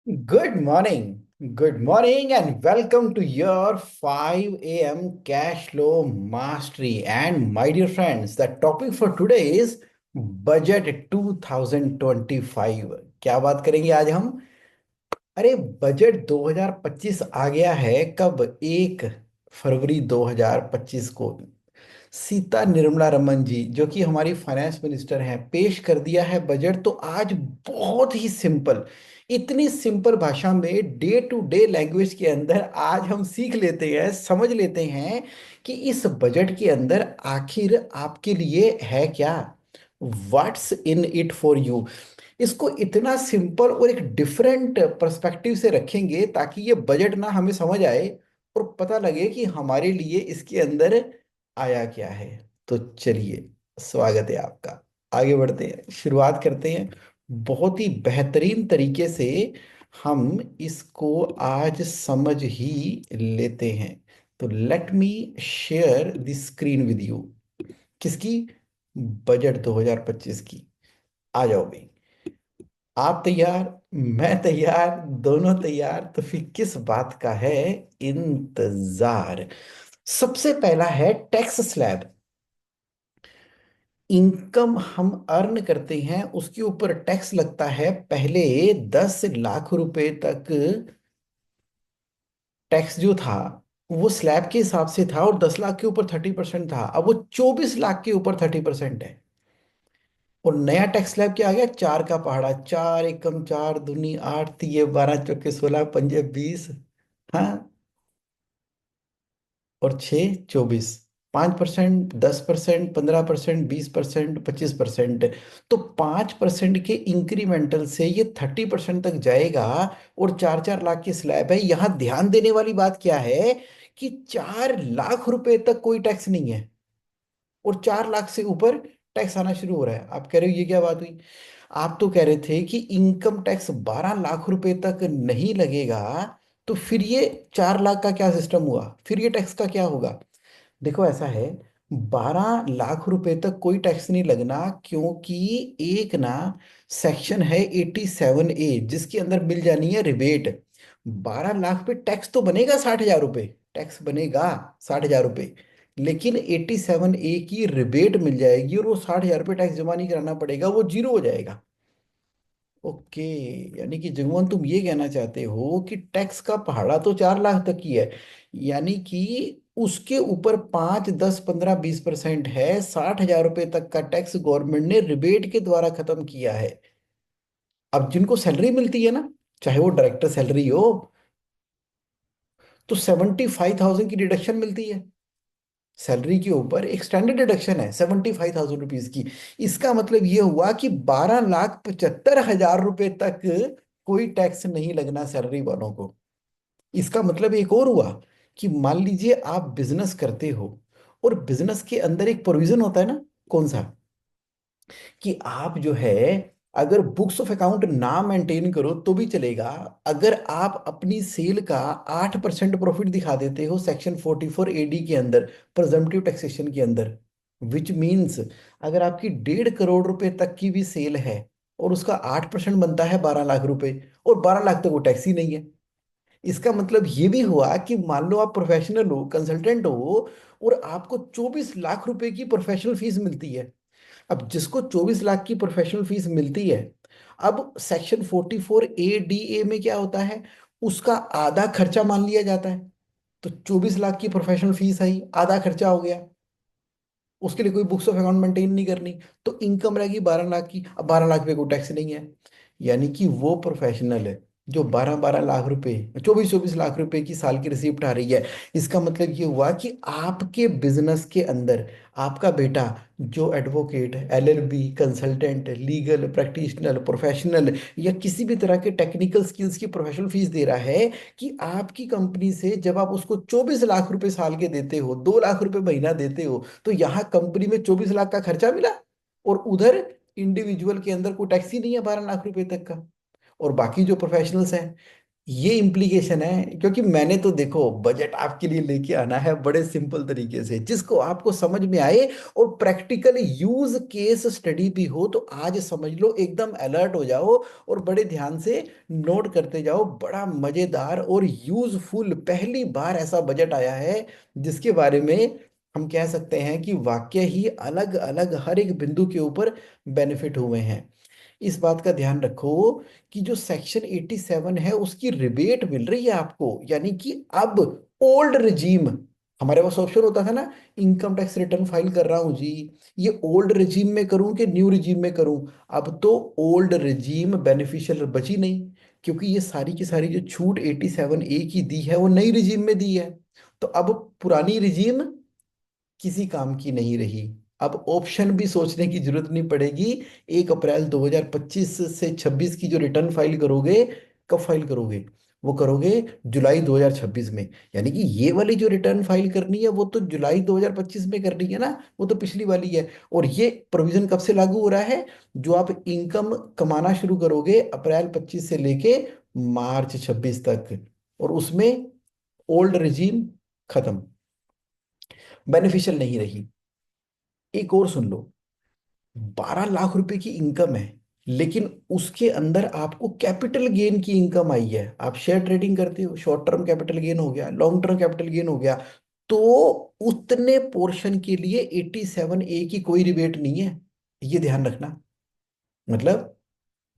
Good morning, and welcome to your 5 a.m. cash flow mastery. And my dear friends, the topic for today is budget 2025. क्या बात करेंगे आज हम? अरे budget 2025 आ गया है कब? 1 फरवरी 2025 को सीता निर्मला रमन जी, जो कि हमारी फाइनेंस मिनिस्टर हैं, पेश कर दिया है बजट। तो आज बहुत ही सिंपल, इतनी सिंपल भाषा में, डे टू डे लैंग्वेज के अंदर आज हम सीख लेते हैं, समझ लेते हैं कि इस बजट के अंदर आखिर आपके लिए है क्या। What's in it for you. इसको इतना सिंपल और एक डिफरेंट पर्सपेक्टिव से रखेंगे ताकि ये बजट ना हमें समझ आए और पता लगे कि हमारे लिए इसके अंदर आया क्या है। तो चलिए, स्वागत है आपका। आगे बढ़ते हैं, शुरुआत करते हैं। बहुत ही बेहतरीन तरीके से हम इसको आज समझ ही लेते हैं। तो let me share the screen with you. किसकी? बजट 2025 की। आ जाओ भाई। आप तैयार, मैं तैयार, दोनों तैयार, तो फिर किस बात का है इंतजार। सबसे पहला है टैक्स स्लैब। इनकम हम अर्न करते हैं उसके ऊपर टैक्स लगता है। पहले 10 लाख रुपए तक टैक्स जो था वो स्लैब के हिसाब से था और 10 लाख के ऊपर 30% था। अब वो 24 लाख के ऊपर 30% है। और नया टैक्स स्लैब क्या आ गया? चार का पहाड़ा। चार एकम चार दूनी आठ, तीय 12, चौके 16, पंजे 20। हाँ, और 6 24। 5%, 10%, 15%, 20%, 25%। तो 5% के इंक्रीमेंटल से ये 30% तक जाएगा। और 4 4 लाख की स्लैब है। यहां ध्यान देने वाली बात क्या है कि 4 लाख रुपए तक कोई टैक्स नहीं है और 4 लाख से ऊपर टैक्स आना शुरू हो रहा है। आप कह रहे हो ये क्या बात हुई? आप तो कह रहे थे कि इनकम टैक्स 12 लाख रुपए तक नहीं लगेगा। तो फिर ये 4 लाख का क्या सिस्टम हुआ? फिर ये टैक्स का क्या होगा? देखो, ऐसा है, 12 लाख रुपए तक कोई टैक्स नहीं लगना, क्योंकि एक ना सेक्शन है 87A, जिसके अंदर मिल जानी है रिबेट। 12 लाख पे टैक्स तो बनेगा 60,000 रुपये। टैक्स बनेगा 60,000 रुपये, लेकिन 87A की रिबेट मिल जाएगी और वो 60,000 रुपये टैक्स जमा नहीं कराना पड़ेगा, वो जीरो हो जाएगा। ओके। यानी कि जगमोहन, तुम ये कहना चाहते हो कि टैक्स का पहाड़ा तो 4 लाख तक ही है, यानी कि उसके ऊपर 5 10 15 20% है। 60,000 रुपये तक का टैक्स गवर्नमेंट ने रिबेट के द्वारा खत्म किया है। अब जिनको सैलरी मिलती है ना, चाहे वो डायरेक्टर सैलरी हो, तो 75,000 की डिडक्शन मिलती है। सैलरी के ऊपर एक स्टैंडर्ड डिडक्शन है 75,000 रुपीज की। इसका मतलब ये हुआ कि 12,75,000 रुपये तक कोई टैक्स नहीं लगना सैलरी वालों को। इसका मतलब एक और हुआ कि मान लीजिए आप बिजनेस करते हो, और बिजनेस के अंदर एक प्रोविजन होता है ना। कौन सा? कि आप जो है, अगर बुक्स ऑफ अकाउंट ना मेंटेन करो तो भी चलेगा, अगर आप अपनी सेल का 8% प्रॉफिट दिखा देते हो सेक्शन 44AD के अंदर, प्रिजम्पटिव टैक्सेशन के अंदर। विच मीन्स, अगर आपकी 1.5 करोड़ रुपए तक की भी सेल है और उसका 8% बनता है 12 लाख रुपए, और 12 लाख तक वो टैक्स ही नहीं है। इसका मतलब ये भी हुआ कि मान लो आप प्रोफेशनल हो, कंसल्टेंट हो, और आपको 24 लाख रुपए की प्रोफेशनल फीस मिलती है। अब जिसको 24 लाख की प्रोफेशनल फीस मिलती है, अब सेक्शन 44A DA में क्या होता है? उसका आधा खर्चा मान लिया जाता है। तो 24 लाख की प्रोफेशनल फीस आई, आधा खर्चा हो गया। उसके लिए कोई बुक्स ऑफ अकाउंट मेंटेन नहीं करनी, तो इनकम रहेगी 12 लाख की। अब 12 लाख पे कोई टैक्स नहीं है। यानी कि वो प्रोफेशनल है जो 12 12 लाख रुपए, 24 24 लाख रुपए की साल की रिसिप्ट आ रही है। इसका मतलब ये हुआ कि आपके बिजनेस के अंदर आपका बेटा, जो advocate, LLB, consultant, legal practitioner, professional, या किसी भी तरह के टेक्निकल स्किल्स की प्रोफेशनल फीस दे रहा है, कि आपकी कंपनी से जब आप उसको 24 लाख रुपए साल के देते हो, 2 लाख रुपए महीना देते हो, तो यहाँ कंपनी में 24 लाख का खर्चा मिला, और उधर इंडिविजुअल के अंदर कोई टैक्स ही नहीं है 12 लाख रुपए तक का। और बाकी जो प्रोफेशनल्स हैं, ये इम्प्लीकेशन है, क्योंकि मैंने तो देखो बजट आपके लिए लेके आना है बड़े सिंपल तरीके से जिसको आपको समझ में आए, और प्रैक्टिकल यूज केस स्टडी भी हो। तो आज समझ लो, एकदम अलर्ट हो जाओ और बड़े ध्यान से नोट करते जाओ। बड़ा मजेदार और यूजफुल पहली बार ऐसा बजट आया है जिसके बारे में हम कह सकते हैं कि वाकई ही अलग अलग हर एक बिंदु के ऊपर बेनिफिट हुए हैं। इस बात का ध्यान रखो कि जो सेक्शन 87 है उसकी रिबेट मिल रही है आपको, यानी कि अब ओल्ड रिजीम, हमारे पास ऑप्शन होता था ना, इनकम टैक्स रिटर्न फाइल कर रहा हूं जी, ये ओल्ड रिजीम में करूं कि न्यू रिजीम में करूं। अब तो ओल्ड रिजीम बेनिफिशियल बची नहीं, क्योंकि ये सारी की सारी जो छूट 87A की दी है वो नई रिजीम में दी है। तो अब पुरानी रिजीम किसी काम की नहीं रही। अब ऑप्शन भी सोचने की जरूरत नहीं पड़ेगी। 1 अप्रैल 2025 से 26 की जो रिटर्न फाइल करोगे, कब फाइल करोगे? वो करोगे जुलाई 2026 में। यानी कि ये वाली जो रिटर्न फाइल करनी है वो तो जुलाई 2025 में करनी है ना, वो तो पिछली वाली है। और ये प्रोविजन कब से लागू हो रहा है? जो आप इनकम कमाना शुरू करोगे अप्रैल 25 से लेके मार्च 26 तक, और उसमें ओल्ड रिजीम खत्म, बेनिफिशियल नहीं रही। एक और सुन लो, 12 लाख रुपए की इनकम है, लेकिन उसके अंदर आपको कैपिटल गेन की इनकम आई है। आप शेयर ट्रेडिंग करते हो, शॉर्ट टर्म कैपिटल गेन हो गया, लॉन्ग टर्म कैपिटल गेन हो गया। तो उतने पोर्शन के लिए 87A की कोई रिबेट नहीं है, ये ध्यान रखना।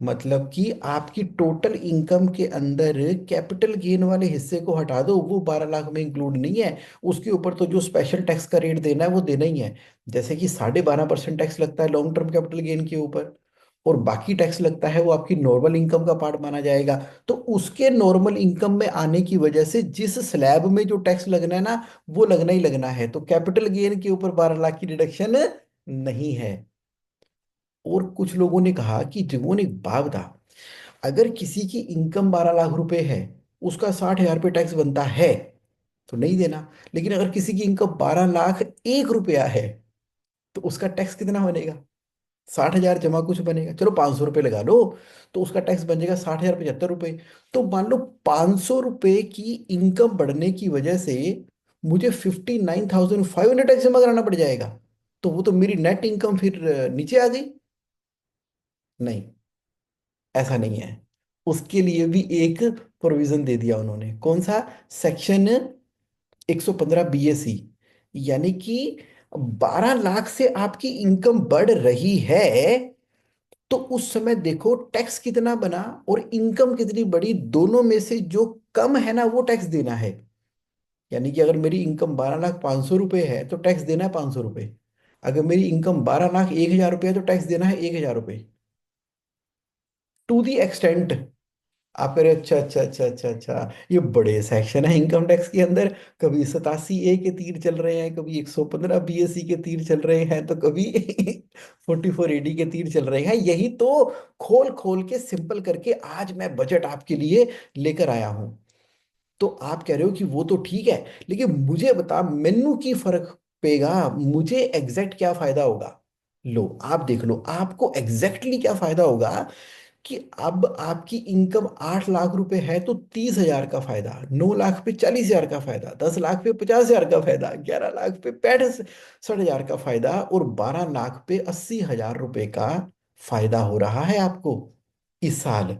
मतलब कि आपकी टोटल इनकम के अंदर कैपिटल गेन वाले हिस्से को हटा दो, वो 12 लाख में इंक्लूड नहीं है। उसके ऊपर तो जो स्पेशल टैक्स का रेट देना है वो देना ही है। जैसे कि 12.5% टैक्स लगता है लॉन्ग टर्म कैपिटल गेन के ऊपर, और बाकी टैक्स लगता है वो आपकी नॉर्मल इनकम का पार्ट माना जाएगा। तो उसके नॉर्मल इनकम में आने की वजह से जिस स्लैब में जो टैक्स लगना है ना, वो लगना ही लगना है। तो कैपिटल गेन के ऊपर 12 लाख की डिडक्शन नहीं है। और कुछ लोगों ने कहा कि जीवन एक बात था, अगर किसी की इनकम 12 लाख रुपए है, उसका 60,000 रुपये टैक्स बनता है, तो नहीं देना। लेकिन अगर किसी की इनकम 12 लाख 1 रुपया है, तो उसका टैक्स कितना बनेगा? 60,000 जमा कुछ बनेगा, चलो 500 रुपये लगा लो, तो उसका टैक्स बन जाएगा 60,075 रुपये। तो मान लो 500 रुपये की इनकम बढ़ने की वजह से मुझे 59,500 टैक्स जमा कराना पड़ जाएगा। तो वो तो मेरी नेट इनकम फिर नीचे आ गई। नहीं, ऐसा नहीं है। उसके लिए भी एक प्रोविजन दे दिया उन्होंने, कौन सा? Section 115 BAC। यानी कि 12 लाख से आपकी इनकम बढ़ रही है, तो उस समय देखो टैक्स कितना बना और इनकम कितनी बढ़ी, दोनों में से जो कम है ना वो टैक्स देना है। यानी कि अगर मेरी इनकम 12,500 रुपये है तो टैक्स देना है 500 रुपये। अगर मेरी इनकम 12,01,000 रुपये है तो टैक्स देना है 1,000 रुपये। टू दी एक्सटेंट आप कह रहे हो, अच्छा अच्छा अच्छा अच्छा अच्छा, ये बड़े सेक्शन है इनकम टैक्स के अंदर। कभी 87A के तीर चल रहे हैं, कभी 115 BAC के तीर चल रहे हैं, तो कभी 44AD के तीर चल रहे हैं। यही तो खोल खोल के सिंपल करके आज मैं बजट आपके लिए लेकर आया हूं। तो आप कह रहे हो कि वो तो ठीक है, लेकिन मुझे बता मेनू की फर्क पेगा, मुझे एग्जैक्ट क्या फायदा होगा? लो आप देख लो आपको एग्जैक्टली क्या फायदा होगा। कि अब आपकी इनकम 8 लाख रुपए है तो 30,000 का फायदा, 9 लाख पे 40,000 का फायदा, 10 लाख पे 50,000 का फायदा, 11 लाख पे 65-60,000 का फायदा, और 12 लाख पे 80,000 रुपए का फायदा हो रहा है आपको इस साल।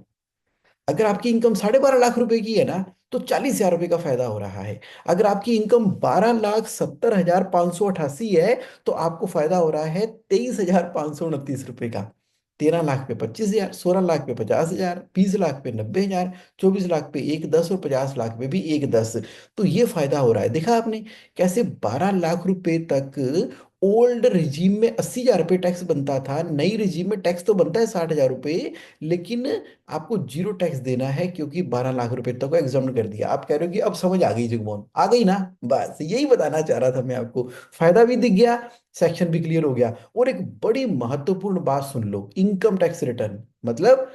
अगर आपकी इनकम 12.5 लाख रुपए की है ना, तो 40,000 रुपये का फायदा हो रहा है। अगर आपकी इनकम 12,70,588 है, तो आपको फायदा हो रहा है 23,529 रुपये का। 13 लाख पे 25,000, 16 लाख पे 50,000, 20 लाख पे 90,000, 24 लाख पे 1,10 और 50 लाख पे भी 1,10। तो ये फायदा हो रहा है, देखा आपने कैसे 12 लाख रुपए तक ओल्ड रिजीम में 80,000 रुपये टैक्स बनता था, नई रिजीम में टैक्स तो बनता है 60,000 रुपये, लेकिन आपको जीरो टैक्स देना है, क्योंकि 12 लाख रुपए तक को एग्जाम कर दिया। आप कह रहे हो कि अब समझ आ गई जगमोहन, आ गई ना? बस यही बताना चाह रहा था मैं आपको। फायदा भी दिख गया, सेक्शन भी क्लियर हो गया। और एक बड़ी महत्वपूर्ण बात सुन लो, इनकम टैक्स रिटर्न मतलब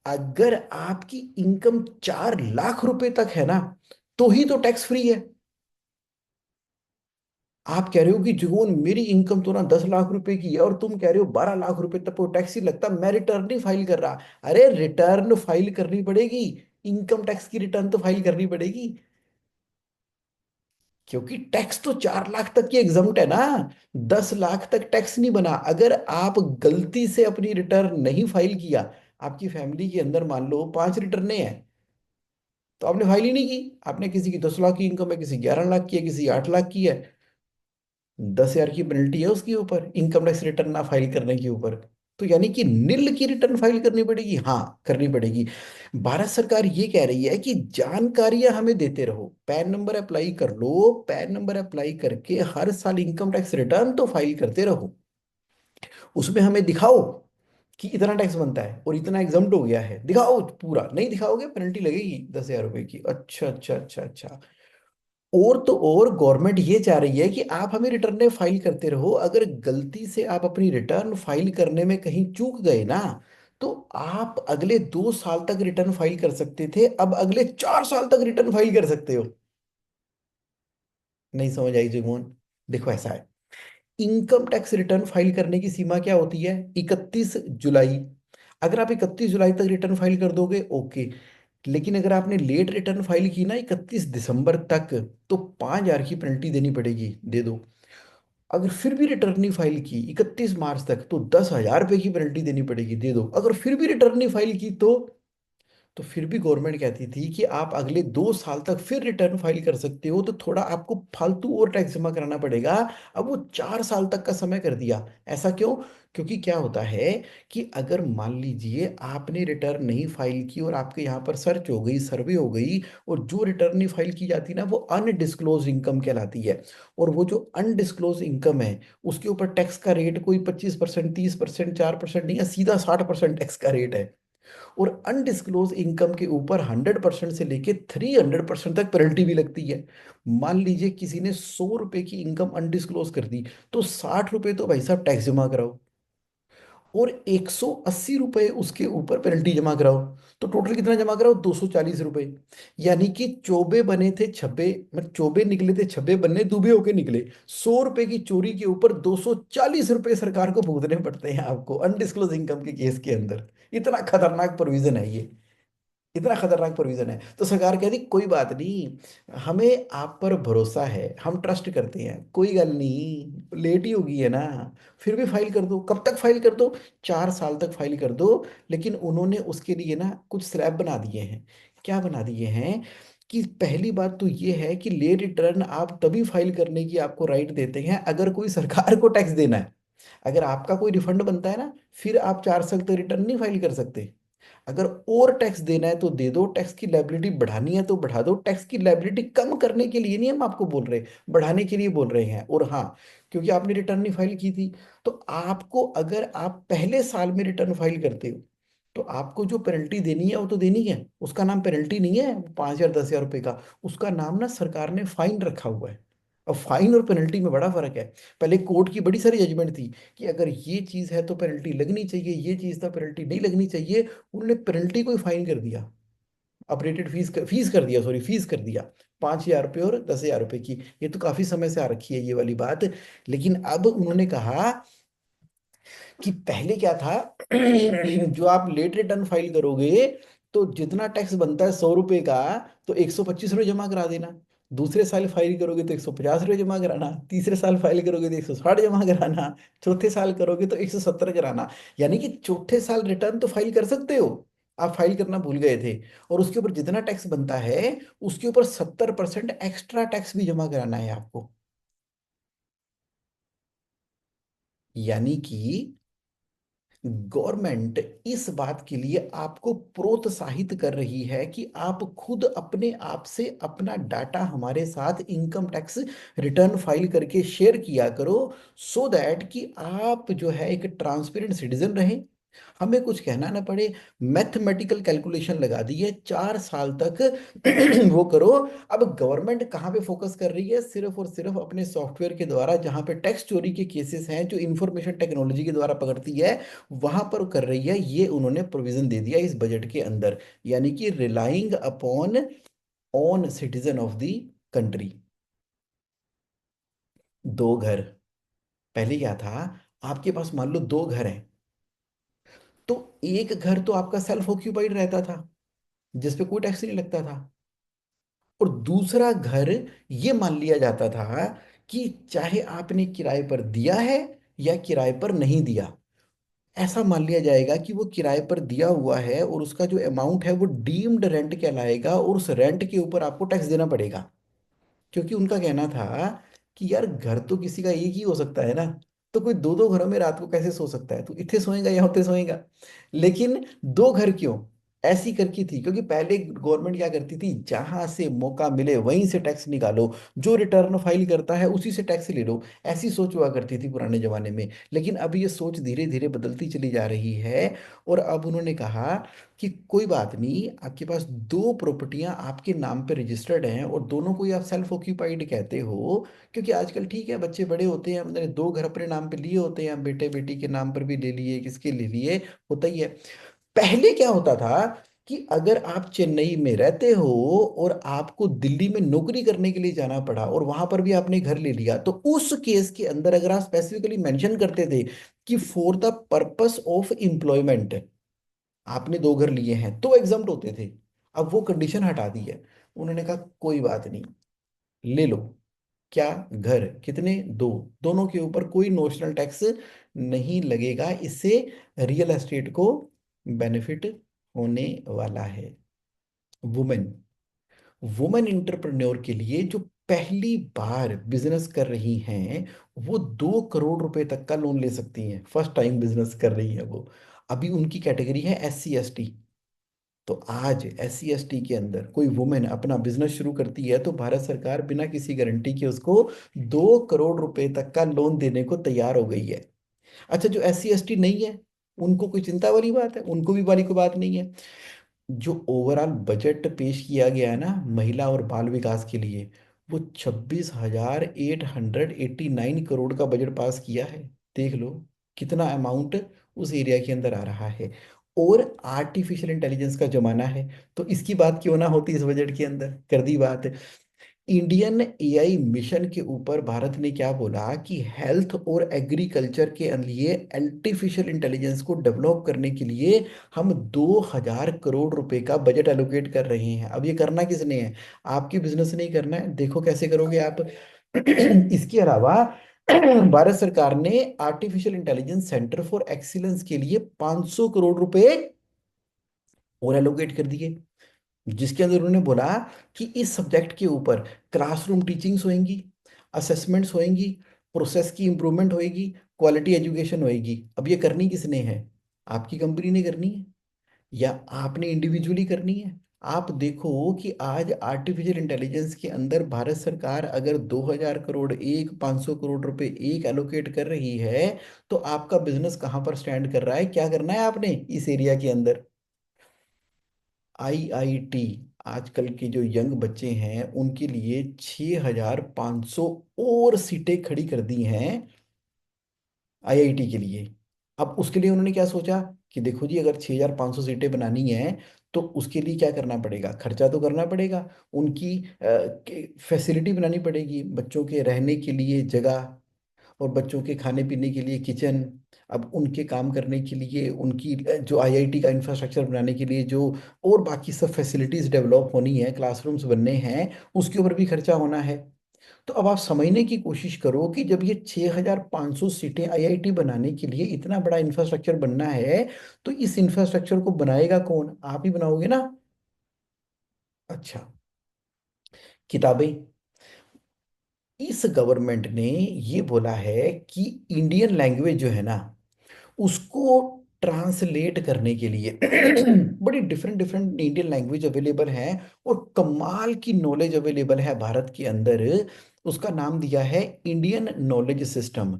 अगर आपकी इनकम 4 लाख रुपए तक है ना, तो ही तो टैक्स फ्री है। आप कह रहे हो कि जुगोन मेरी इनकम तो ना 10 लाख रुपए की है, और तुम कह रहे हो 12 लाख रुपए तक को टैक्स ही लगता, मैं रिटर्न नहीं फाइल कर रहा। अरे रिटर्न फाइल करनी पड़ेगी, इनकम टैक्स की रिटर्न तो फाइल करनी पड़ेगी, क्योंकि टैक्स तो 4 लाख तक की एग्जम्प्ट है ना। 10 लाख तक टैक्स नहीं बना। अगर आप गलती से अपनी रिटर्न नहीं फाइल किया, आपकी फैमिली के अंदर मान लो 5 रिटर्नें हैं, तो आपने फाइल ही नहीं की। आपने किसी की 10 लाख की इनकम है, किसी की 11 लाख की है, किसी की 8 लाख की है, 10 हजार की पेनल्टी है उसके ऊपर, इनकम टैक्स रिटर्न ना फाइल करने के ऊपर। तो यानी कि निल की रिटर्न फाइल करनी पड़ेगी, हाँ करनी पड़ेगी। भारत सरकार ये कह रही है कि जानकारियां हमें देते रहो, पैन नंबर अप्लाई कर लो, पैन नंबर अप्लाई करके हर साल इनकम टैक्स रिटर्न तो फाइल करते रहो। उसमें हमें दिखाओ कि इतना टैक्स बनता है और इतना एग्जम्प्ट हो गया है, दिखाओ पूरा। नहीं दिखाओगे पेनल्टी लगेगी 10 हजार रुपए की। अच्छा अच्छा अच्छा अच्छा। और तो और गवर्नमेंट ये चाह रही है कि आप हमें रिटर्न फाइल करते रहो। अगर गलती से आप अपनी रिटर्न फाइल करने में कहीं चूक गए ना, तो आप अगले 2 साल तक रिटर्न फाइल कर सकते थे, अब अगले 4 साल तक रिटर्न फाइल कर सकते हो। नहीं समझ आई जुमोन? देखो ऐसा है, इनकम टैक्स रिटर्न फाइल करने की सीमा क्या होती है? 31 जुलाई। अगर आप 31 जुलाई तक रिटर्न फाइल कर दोगे, ओके। लेकिन अगर आपने लेट रिटर्न फाइल की ना 31 दिसंबर तक, तो 5 हजार की पेनल्टी देनी पड़ेगी, दे दो। अगर फिर भी रिटर्न नहीं फाइल की 31 मार्च तक, तो 10 हजार रुपये की पेनल्टी देनी पड़ेगी, दे दो। अगर फिर भी रिटर्न नहीं फाइल की तो फिर भी गवर्नमेंट कहती थी कि आप अगले 2 साल तक फिर रिटर्न फाइल कर सकते हो, तो थोड़ा आपको फालतू और टैक्स जमा कराना पड़ेगा। अब वो 4 साल तक का समय कर दिया। ऐसा क्यों? क्योंकि क्या होता है कि अगर मान लीजिए आपने रिटर्न नहीं फाइल की और आपके यहाँ पर सर्च हो गई, सर्वे हो गई, और जो रिटर्न नहीं फाइल की जाती ना, वो अनडिस्क्लोज इनकम कहलाती है। और वो जो अनडिस्क्लोज इनकम है, उसके ऊपर टैक्स का रेट कोई 25%, 30%, 4% नहीं है, सीधा 60% टैक्स का रेट है। और अनडिस्क्लोज इनकम के ऊपर 100% से लेके 300% तक पेनल्टी भी लगती है। मान लीजिए किसी ने 100 रुपए की इनकम अनडिस्क्लोज कर दी, तो 60 रुपए तो भाई साहब टैक्स जमा कराओ, और 180 रुपए उसके ऊपर पेनल्टी जमा कराओ। तो टोटल कितना जमा कराओ? 240 रुपए। यानी कि चौबे बने थे छब्बे, मतलब चौबे निकले थे छब्बे, बनने दुबे होके निकले। 100 रुपए की चोरी के ऊपर 240 रुपए सरकार को भुगतने पड़ते हैं आपको अनडिस्क्लोज इनकम के केस के अंदर। इतना खतरनाक प्रोविजन है ये, इतना खतरनाक प्रोविजन है। तो सरकार कहती कोई बात नहीं, हमें आप पर भरोसा है, हम ट्रस्ट करते हैं, कोई गल नहीं, लेट ही होगी है ना, फिर भी फाइल कर दो। कब तक फाइल कर दो? 4 साल तक फाइल कर दो। लेकिन उन्होंने उसके लिए ना कुछ स्लैब बना दिए हैं। क्या बना दिए हैं? कि पहली बात तो ये है कि लेट रिटर्न आप तभी फाइल करने की आपको राइट देते हैं अगर कोई सरकार को टैक्स देना है। अगर आपका कोई रिफंड बनता है ना, फिर आप 4 साल तक रिटर्न नहीं फाइल कर सकते। अगर और टैक्स देना है तो दे दो, टैक्स की लायबिलिटी बढ़ानी है तो बढ़ा दो। टैक्स की लायबिलिटी कम करने के लिए नहीं हम आपको बोल रहे, बढ़ाने के लिए बोल रहे हैं। और हाँ, क्योंकि आपने रिटर्न नहीं फाइल की थी, तो आपको, अगर आप पहले साल में रिटर्न फाइल करते हो, तो आपको जो पेनल्टी देनी है वो तो देनी है। उसका नाम पेनल्टी नहीं है 5 हजार 10 हजार रुपये का, उसका नाम ना सरकार ने फाइन रखा हुआ है। अब फाइन और पेनल्टी में बड़ा फर्क है। पहले कोर्ट की बड़ी सारी जजमेंट थी कि अगर ये चीज है तो पेनल्टी लगनी चाहिए, ये चीज तो पेनल्टी नहीं लगनी चाहिए। उन्होंने पेनल्टी को ही फाइन कर दिया, अपरेटेड फीस कर दिया, सॉरी फीस कर दिया। 5 हजार रुपये और 10 हजार रुपये की। ये तो काफी समय से आ रखी है ये वाली बात। लेकिन अब उन्होंने कहा कि पहले क्या था जो आप लेट रिटर्न फाइल करोगे, तो जितना टैक्स बनता है 100 रुपए का, तो 125 रुपये जमा करा देना। दूसरे साल फाइल करोगे तो 150 रुपये जमा कराना, तीसरे साल फाइल करोगे तो 160 जमा कराना, चौथे साल करोगे तो 170 कराना। यानी कि चौथे साल रिटर्न तो फाइल कर सकते हो, आप फाइल करना भूल गए थे। और उसके ऊपर जितना टैक्स बनता है, उसके ऊपर 70% एक्स्ट्रा टैक्स भी जमा कराना है आपको। यानी कि गवर्नमेंट इस बात के लिए आपको प्रोत्साहित कर रही है कि आप खुद अपने आप से अपना डाटा हमारे साथ इनकम टैक्स रिटर्न फाइल करके शेयर किया करो, सो दैट कि आप जो है एक ट्रांसपेरेंट सिटीजन रहें, हमें कुछ कहना ना पड़े। मैथमेटिकल कैलकुलेशन लगा दी है, 4 साल तक वो करो। अब गवर्नमेंट कहाँ पे फोकस कर रही है? सिर्फ और सिर्फ अपने सॉफ्टवेयर के द्वारा, जहाँ पे टैक्स चोरी के केसेस हैं जो इंफॉर्मेशन टेक्नोलॉजी के द्वारा पकड़ती है, वहां पर कर रही है। ये उन्होंने प्रोविजन दे दिया इस बजट के अंदर। यानी कि relying upon on citizen of the country. 2 घर। पहले क्या था? आपके पास मान लो 2 घर हैं, तो एक घर तो आपका सेल्फ ऑक्यूपाइड रहता था, जिस पे कोई टैक्स नहीं लगता था। और दूसरा घर ये मान लिया जाता था कि चाहे आपने किराए पर दिया है या किराए पर नहीं दिया, ऐसा मान लिया जाएगा कि वो किराए पर दिया हुआ है और उसका जो अमाउंट है वो डीम्ड रेंट कहलाएगा, और उस रेंट के ऊपर आपको टैक्स देना पड़ेगा। क्योंकि उनका कहना था कि यार घर तो किसी का एक ही हो सकता है ना, तो कोई दो दो घरों में रात को कैसे सो सकता है, तू इतने सोएगा या उतने सोएगा। लेकिन दो घर क्यों, ऐसी करके थी क्योंकि पहले गवर्नमेंट क्या करती थी, जहां से मौका मिले वहीं से टैक्स निकालो, जो रिटर्न फाइल करता है उसी से टैक्स ले लो। ऐसी सोच हुआ करती थी पुराने जमाने में। लेकिन अब ये सोच धीरे धीरे बदलती चली जा रही है, और अब उन्होंने कहा कि कोई बात नहीं, आपके पास दो प्रॉपर्टियां आपके नाम पे रजिस्टर्ड हैं और दोनों को ही आप सेल्फ ऑक्यूपाइड कहते हो। क्योंकि आजकल ठीक है, बच्चे बड़े होते हैं, हमने दो घर अपने नाम पे लिए होते हैं, बेटे बेटी के नाम पर भी ले लिए, किसके ले लिए, होता ही है। पहले क्या होता था कि अगर आप चेन्नई में रहते हो और आपको दिल्ली में नौकरी करने के लिए जाना पड़ा और वहां पर भी आपने घर ले लिया, तो उस केस के अंदर अगर आप स्पेसिफिकली मेंशन करते थे कि for the purpose of employment आपने दो घर लिए हैं, तो एग्जम्प्ट होते थे। अब वो कंडीशन हटा दी है। उन्होंने कहा कोई बात नहीं, ले लो। क्या, घर कितने, दो, दोनों के ऊपर कोई नोशनल टैक्स नहीं लगेगा। इससे रियल एस्टेट को बेनिफिट होने वाला है। वुमेन, वुमेन इंटरप्रेन्योर के लिए जो पहली बार बिजनेस कर रही हैं, वो 2 करोड़ रुपए तक का लोन ले सकती हैं। फर्स्ट टाइम बिजनेस कर रही है वो। अभी उनकी कैटेगरी है SC ST। तो आज SC ST के अंदर कोई वुमेन अपना बिजनेस शुरू करती है तो भारत सरकार बिना किसी गारंटी के उसको 2 करोड़ रुपए तक का लोन देने को तैयार हो गई है। अच्छा, जो SC ST नहीं है, उनको कोई चिंता वाली बात है, उनको भी वाली कोई बात नहीं है। जो ओवरऑल बजट पेश किया गया है ना महिला और बाल विकास के लिए, वो 26,889 करोड़ का बजट पास किया है। देख लो कितना अमाउंट उस एरिया के अंदर आ रहा है। और आर्टिफिशियल इंटेलिजेंस का जमाना है, तो इसकी बात क्यों ना होती इस बजट के अंदर, कर दी बात। इंडियन AI मिशन के ऊपर भारत ने क्या बोला कि हेल्थ और एग्रीकल्चर के लिए आर्टिफिशियल इंटेलिजेंस को डेवलप करने के लिए हम 2,000 करोड़ रुपए का बजट एलोकेट कर रहे हैं। अब ये करना किसने है, आपके बिजनेस ने ही करना है। देखो कैसे करोगे आप। इसके अलावा भारत सरकार ने artificial intelligence centre for excellence के लिए 500 करोड़ रुपए और एलोकेट कर दिए, जिसके अंदर उन्होंने बोला कि इस सब्जेक्ट के ऊपर क्लासरूम टीचिंग्स होएंगी, असेसमेंट्स होएंगी, प्रोसेस की इंप्रूवमेंट होएगी, क्वालिटी एजुकेशन होएगी। अब ये करनी किसने है, आपकी कंपनी ने करनी है या आपने इंडिविजुअली करनी है। आप देखो कि आज आर्टिफिशियल इंटेलिजेंस के अंदर भारत सरकार अगर 2,000 करोड़ एक, 500 करोड़ रुपए एक एलोकेट कर रही है, तो आपका बिजनेस कहाँ पर स्टैंड कर रहा है, क्या करना है आपने इस एरिया के अंदर। IIT, आजकल के जो यंग बच्चे हैं उनके लिए 6,500 और सीटें खड़ी कर दी हैं IIT के लिए। अब उसके लिए उन्होंने क्या सोचा कि देखो जी, अगर 6,500 सीटें बनानी है तो उसके लिए क्या करना पड़ेगा, खर्चा तो करना पड़ेगा। उनकी फैसिलिटी बनानी पड़ेगी, बच्चों के रहने के लिए जगह और बच्चों के खाने पीने के लिए किचन। अब उनके काम करने के लिए उनकी जो IIT का इंफ्रास्ट्रक्चर बनाने के लिए जो और बाकी सब फैसिलिटीज डेवलप होनी है, क्लासरूम्स बनने हैं, उसके ऊपर भी खर्चा होना है। तो अब आप समझने की कोशिश करो कि जब ये 6,500 सीटें IIT बनाने के लिए इतना बड़ा इंफ्रास्ट्रक्चर बनना है, तो इस इंफ्रास्ट्रक्चर को बनाएगा कौन, आप ही बनाओगे ना। अच्छा, किताबें, इस गवर्नमेंट ने ये बोला है कि इंडियन लैंग्वेज जो है ना, उसको ट्रांसलेट करने के लिए बड़ी different different Indian language available है और कमाल की नॉलेज अवेलेबल है भारत के अंदर। उसका नाम दिया है इंडियन नॉलेज सिस्टम।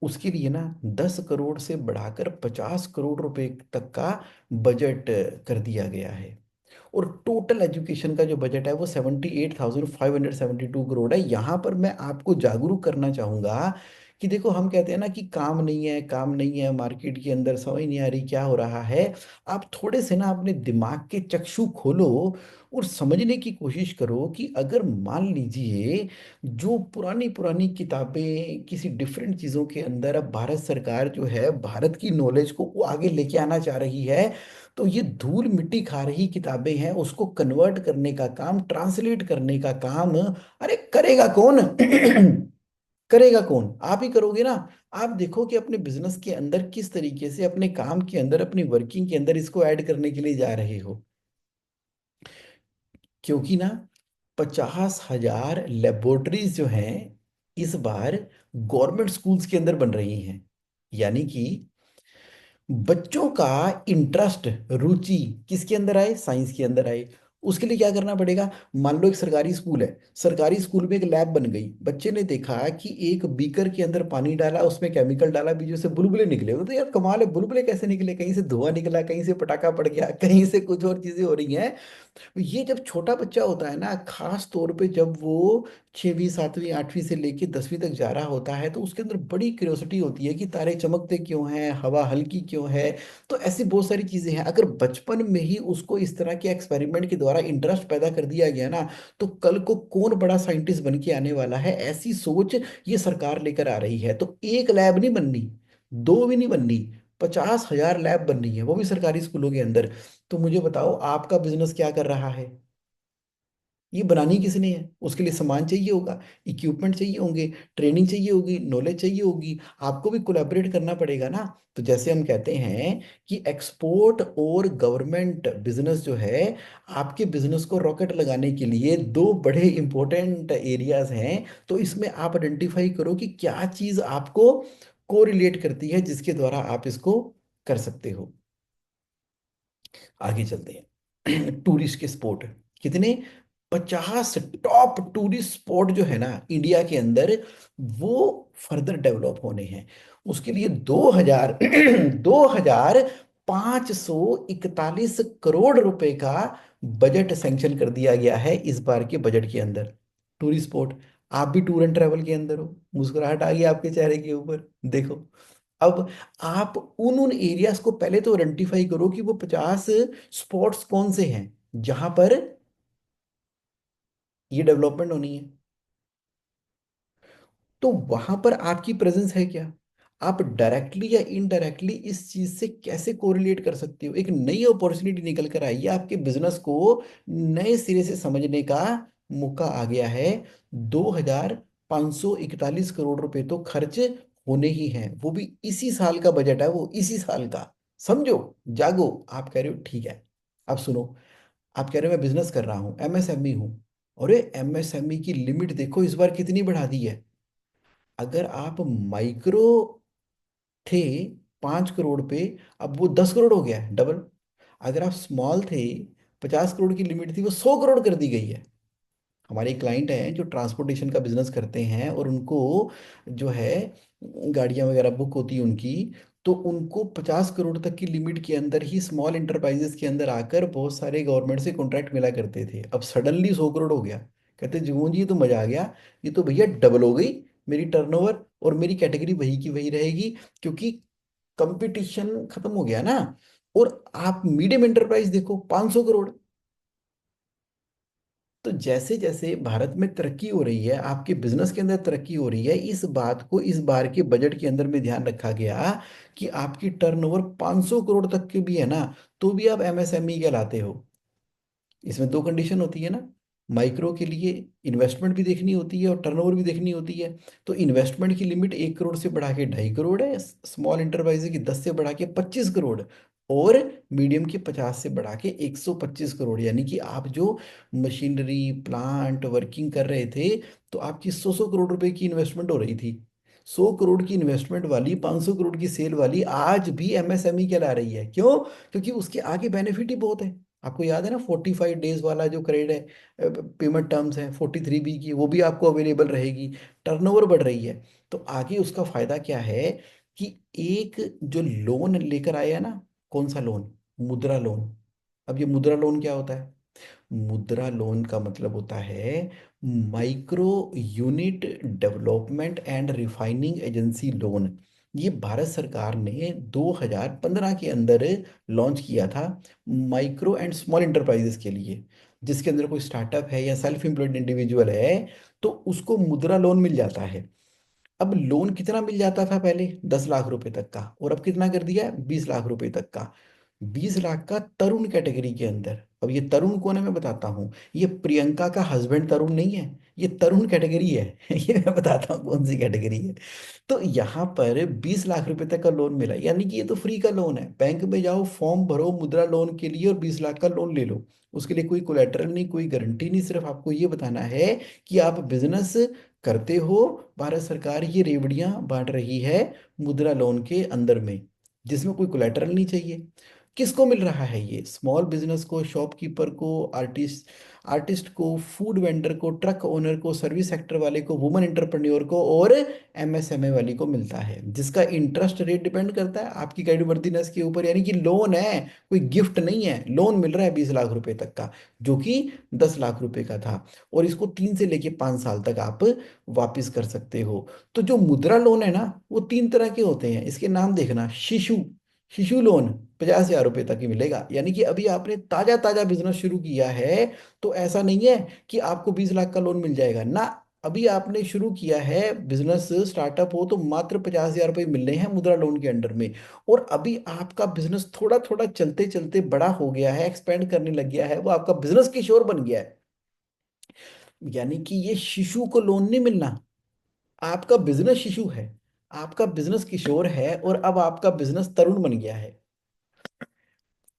उसके लिए ना 10 करोड़ से बढ़ाकर 50 करोड़ रुपए तक का बजट कर दिया गया है। और टोटल एजुकेशन का जो बजट है वो 78,572 करोड़ है। यहाँ पर मैं आपको जागरूक करना चाहूँगा कि देखो हम कहते हैं ना कि काम नहीं है, काम नहीं है, मार्केट के अंदर समझ नहीं आ रही क्या हो रहा है। आप थोड़े से ना अपने दिमाग के चक्षु खोलो और समझने की कोशिश करो कि अगर मान लीजिए जो पुरानी पुरानी किताबें किसी डिफरेंट चीज़ों के अंदर अब भारत सरकार जो है भारत की नॉलेज को वो आगे लेके आना चाह रही है, तो ये धूल मिट्टी खा रही किताबें हैं उसको कन्वर्ट करने का काम, ट्रांसलेट करने का काम, अरे करेगा कौन? करेगा कौन? आप ही करोगे ना। आप देखो कि अपने बिजनेस के अंदर किस तरीके से अपने काम के अंदर अपनी वर्किंग के अंदर इसको ऐड करने के लिए जा रहे हो। क्योंकि ना 50,000 लेबोरेटरीज जो हैं इस बार गवर्नमेंट स्कूल्स के अंदर बन रही हैं। यानी कि बच्चों का इंटरेस्ट, रुचि किसके अंदर आए? साइंस के अंदर आए। उसके लिए क्या करना पड़ेगा? मान लो एक सरकारी स्कूल है, सरकारी स्कूल में एक लैब बन गई, बच्चे ने देखा कि एक बीकर के अंदर पानी डाला, उसमें केमिकल डाला, बीजों से बुलबुले निकले। वो तो यार कमाल है, बुलबुले कैसे निकले? कहीं से धुआं निकला, कहीं से पटाखा पड़ गया, कहीं से कुछ और चीजें हो रही हैं। ये जब छोटा बच्चा होता है ना, खास तौर पे जब वो 6वीं 7वीं 8वीं से लेके 10वीं तक जा रहा होता है, तो उसके अंदर बड़ी क्यूरियोसिटी होती है कि तारे चमकते क्यों हैं, हवा हल्की क्यों है। तो ऐसी बहुत सारी चीजें हैं। अगर बचपन में ही उसको इस तरह के एक्सपेरिमेंट के द्वारा इंटरेस्ट पैदा कर दिया गया ना, तो कल को कौन बड़ा साइंटिस्ट बन के आने वाला है, ऐसी सोच ये सरकार लेकर आ रही है। तो एक लैब नहीं बननी, दो भी नहीं बननी, 50,000 लैब बननी है, वो भी सरकारी स्कूलों के अंदर। तो मुझे बताओ आपका बिजनेस क्या कर रहा है? ये बनानी किसने है? उसके लिए सामान चाहिए होगा, इक्विपमेंट चाहिए होंगे, ट्रेनिंग चाहिए होगी, नॉलेज चाहिए होगी। आपको भी कोलैबोरेट करना पड़ेगा ना। तो जैसे हम कहते हैं कि एक्सपोर्ट और गवर्नमेंट बिजनेस जो है, आपके बिजनेस को रॉकेट लगाने के लिए दो बड़े इंपॉर्टेंट एरियाज हैं। तो इसमें आप आइडेंटिफाई करो कि क्या चीज आपको कोरिलेट करती है जिसके द्वारा आप इसको कर सकते हो। आगे चलते हैं। टूरिस्ट के स्पॉट कितने? 50 टॉप टूरिस्ट स्पॉट जो है ना इंडिया के अंदर, वो फर्दर डेवलप होने हैं। उसके लिए 2000 2,541 करोड़ रुपए का बजट सैंक्शन कर दिया गया है इस बार के बजट के अंदर। टूरिस्ट स्पॉट, आप भी टूर एंड ट्रैवल के अंदर हो, मुस्कुराहट आ गई आपके चेहरे के ऊपर, देखो। अब आप उन एरियाज को पहले तो आइडेंटिफाई करो कि वो 50 स्पॉट्स कौन से हैं जहां पर ये डेवलपमेंट होनी है। तो वहां पर आपकी प्रेजेंस है क्या? आप डायरेक्टली या इनडायरेक्टली इस चीज से कैसे कोरिलेट कर सकते हो? एक नई अपॉर्चुनिटी निकल कर आई है, आपके बिजनेस को नए सिरे से समझने का मौका आ गया है। 2,541 करोड़ रुपए तो खर्च होने ही हैं, वो भी इसी साल का बजट है, वो इसी साल का। समझो, जागो। आप कह रहे हो ठीक है, अब सुनो। आप कह रहे हो मैं बिजनेस कर रहा हूँ, एमएसएमई हूँ। अरे एमएसएमई की लिमिट देखो इस बार कितनी बढ़ा दी है। अगर आप माइक्रो थे 5 करोड़ पे, अब वो 10 करोड़ हो गया है, डबल। अगर आप स्मॉल थे, 50 करोड़ की लिमिट थी, वो 100 करोड़ कर दी गई है। हमारे क्लाइंट हैं जो ट्रांसपोर्टेशन का बिजनेस करते हैं और उनको जो है गाड़ियां वगैरह बुक होती है उनकी, तो उनको 50 करोड़ तक की लिमिट के अंदर ही स्मॉल इंटरप्राइजेस के अंदर आकर बहुत सारे गवर्नमेंट से कॉन्ट्रैक्ट मिला करते थे। अब सडनली 100 करोड़ हो गया। कहते जुगनू जी ये तो मजा आ गया, ये तो भैया डबल हो गई मेरी टर्नओवर, और मेरी कैटेगरी वही की वही रहेगी, क्योंकि कंपटीशन खत्म हो गया ना। और आप मीडियम एंटरप्राइज देखो, 500 करोड़। तो जैसे जैसे भारत में तरक्की हो रही है, आपके बिजनेस के अंदर तरक्की हो रही है, इस बात को इस बार के बजट के अंदर में ध्यान रखा गया कि आपकी टर्नओवर 500 करोड़ तक की भी है ना, तो भी आप एमएसएमई कहलाते हो। इसमें दो कंडीशन होती है ना, माइक्रो के लिए इन्वेस्टमेंट भी देखनी होती है और टर्नओवर भी देखनी होती है। तो इन्वेस्टमेंट की लिमिट 1 करोड़ से बढ़ा के 2.5 करोड़ है, स्मॉल इंटरप्राइजेज की 10 से बढ़ा के 25 करोड़, और मीडियम की 50 से बढ़ा के 125 करोड़। यानी कि आप जो मशीनरी प्लांट वर्किंग कर रहे थे, तो आपकी 100 100 करोड़ रुपए की इन्वेस्टमेंट हो रही थी। 100 करोड़ की इन्वेस्टमेंट वाली, 500 करोड़ की सेल वाली आज भी एमएसएमई कहला रही है। क्यों? क्योंकि उसके आगे बेनिफिट ही बहुत है। आपको याद है ना 45 डेज वाला जो क्रेडिट है, पेमेंट टर्म्स है 43B की, वो भी आपको अवेलेबल रहेगी। टर्नओवर बढ़ रही है। तो आगे उसका फायदा क्या है कि एक जो लोन लेकर आया है ना, कौन सा लोन? मुद्रा लोन। अब ये मुद्रा लोन क्या होता है? मुद्रा लोन का मतलब होता है micro unit development and refining agency loan. ये भारत सरकार ने 2015 के अंदर लॉन्च किया था माइक्रो एंड स्मॉल इंटरप्राइजेस के लिए। जिसके अंदर कोई स्टार्टअप है या सेल्फ एम्प्लॉयड इंडिविजुअल है तो उसको मुद्रा लोन मिल जाता है। अब लोन कितना मिल जाता था पहले, 10 लाख रुपए तक का, और अब कितना कर दिया है, 20 लाख रुपए तक का। 20 लाख का तरुण कैटेगरी के अंदर। अब ये तरुण कौन है मैं बताता हूँ। ये प्रियंका का हस्बैंड तरुण नहीं है, ये तरुण कैटेगरी है। ये मैं बताता हूँ कौन सी कैटेगरी है। तो यहाँ पर 20 लाख रुपए तक का लोन मिला, यानी कि ये तो फ्री का लोन है। बैंक में जाओ, फॉर्म भरो मुद्रा लोन के लिए और 20 लाख का लोन ले लो। उसके लिए कोई कोलेटरल नहीं, कोई गारंटी नहीं, सिर्फ आपको ये बताना है कि आप बिजनेस करते हो। भारत सरकार ये रेवड़ियां बांट रही है मुद्रा लोन के अंदर में, जिसमें कोई कोलेटरल नहीं चाहिए। किसको मिल रहा है ये, स्मॉल बिजनेस को, शॉपकीपर को, आर्टिस्ट आर्टिस्ट को, फूड वेंडर को, ट्रक ओनर को, सर्विस सेक्टर वाले को, वुमन एंटरप्रेन्योर को और एमएसएमए वाली को मिलता है। जिसका इंटरेस्ट रेट डिपेंड करता है आपकी क्रेडिट वर्दीनेस के ऊपर, यानी कि लोन है, कोई गिफ्ट नहीं है। लोन मिल रहा है 20 लाख रुपए तक का, जो कि 10 लाख रुपए का था। और इसको 3 से लेके 5 साल तक आप वापिस कर सकते हो। तो जो मुद्रा लोन है ना, वो 3 तरह के होते हैं। इसके नाम देखना, शिशु शिशु लोन 50 हजार रुपए तक ही मिलेगा, यानी कि अभी आपने ताजा ताजा बिजनेस शुरू किया है। तो ऐसा नहीं है कि आपको 20 लाख का लोन मिल जाएगा ना। अभी आपने शुरू किया है बिजनेस, स्टार्टअप हो तो मात्र 50 हजार रुपये मिल रहे हैं मुद्रा लोन के अंडर में। और अभी आपका बिजनेस थोड़ा थोड़ा चलते चलते बड़ा हो गया है, एक्सपेंड करने लग गया है, वो आपका बिजनेस किशोर बन गया है। यानी कि ये शिशु को लोन नहीं मिलना, आपका बिजनेस शिशु है, आपका बिजनेस किशोर है, और अब आपका बिजनेस तरुण बन गया है।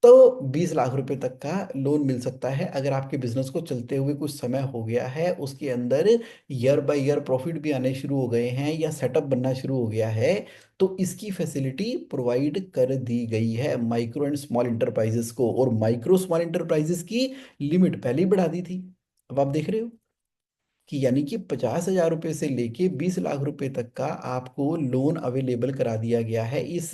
तो 20 लाख रुपए तक का लोन मिल सकता है अगर आपके बिजनेस को चलते हुए कुछ समय हो गया है, उसके अंदर ईयर बाय ईयर प्रॉफिट भी आने शुरू हो गए हैं या सेटअप बनना शुरू हो गया है। तो इसकी फैसिलिटी प्रोवाइड कर दी गई है माइक्रो एंड स्मॉल इंटरप्राइजेस को। और माइक्रो स्मॉल इंटरप्राइजेस की लिमिट पहले ही बढ़ा दी थी। अब आप देख रहे हो कि यानी कि 50 हजार रुपये से लेके 20 लाख रुपए तक का आपको लोन अवेलेबल करा दिया गया है इस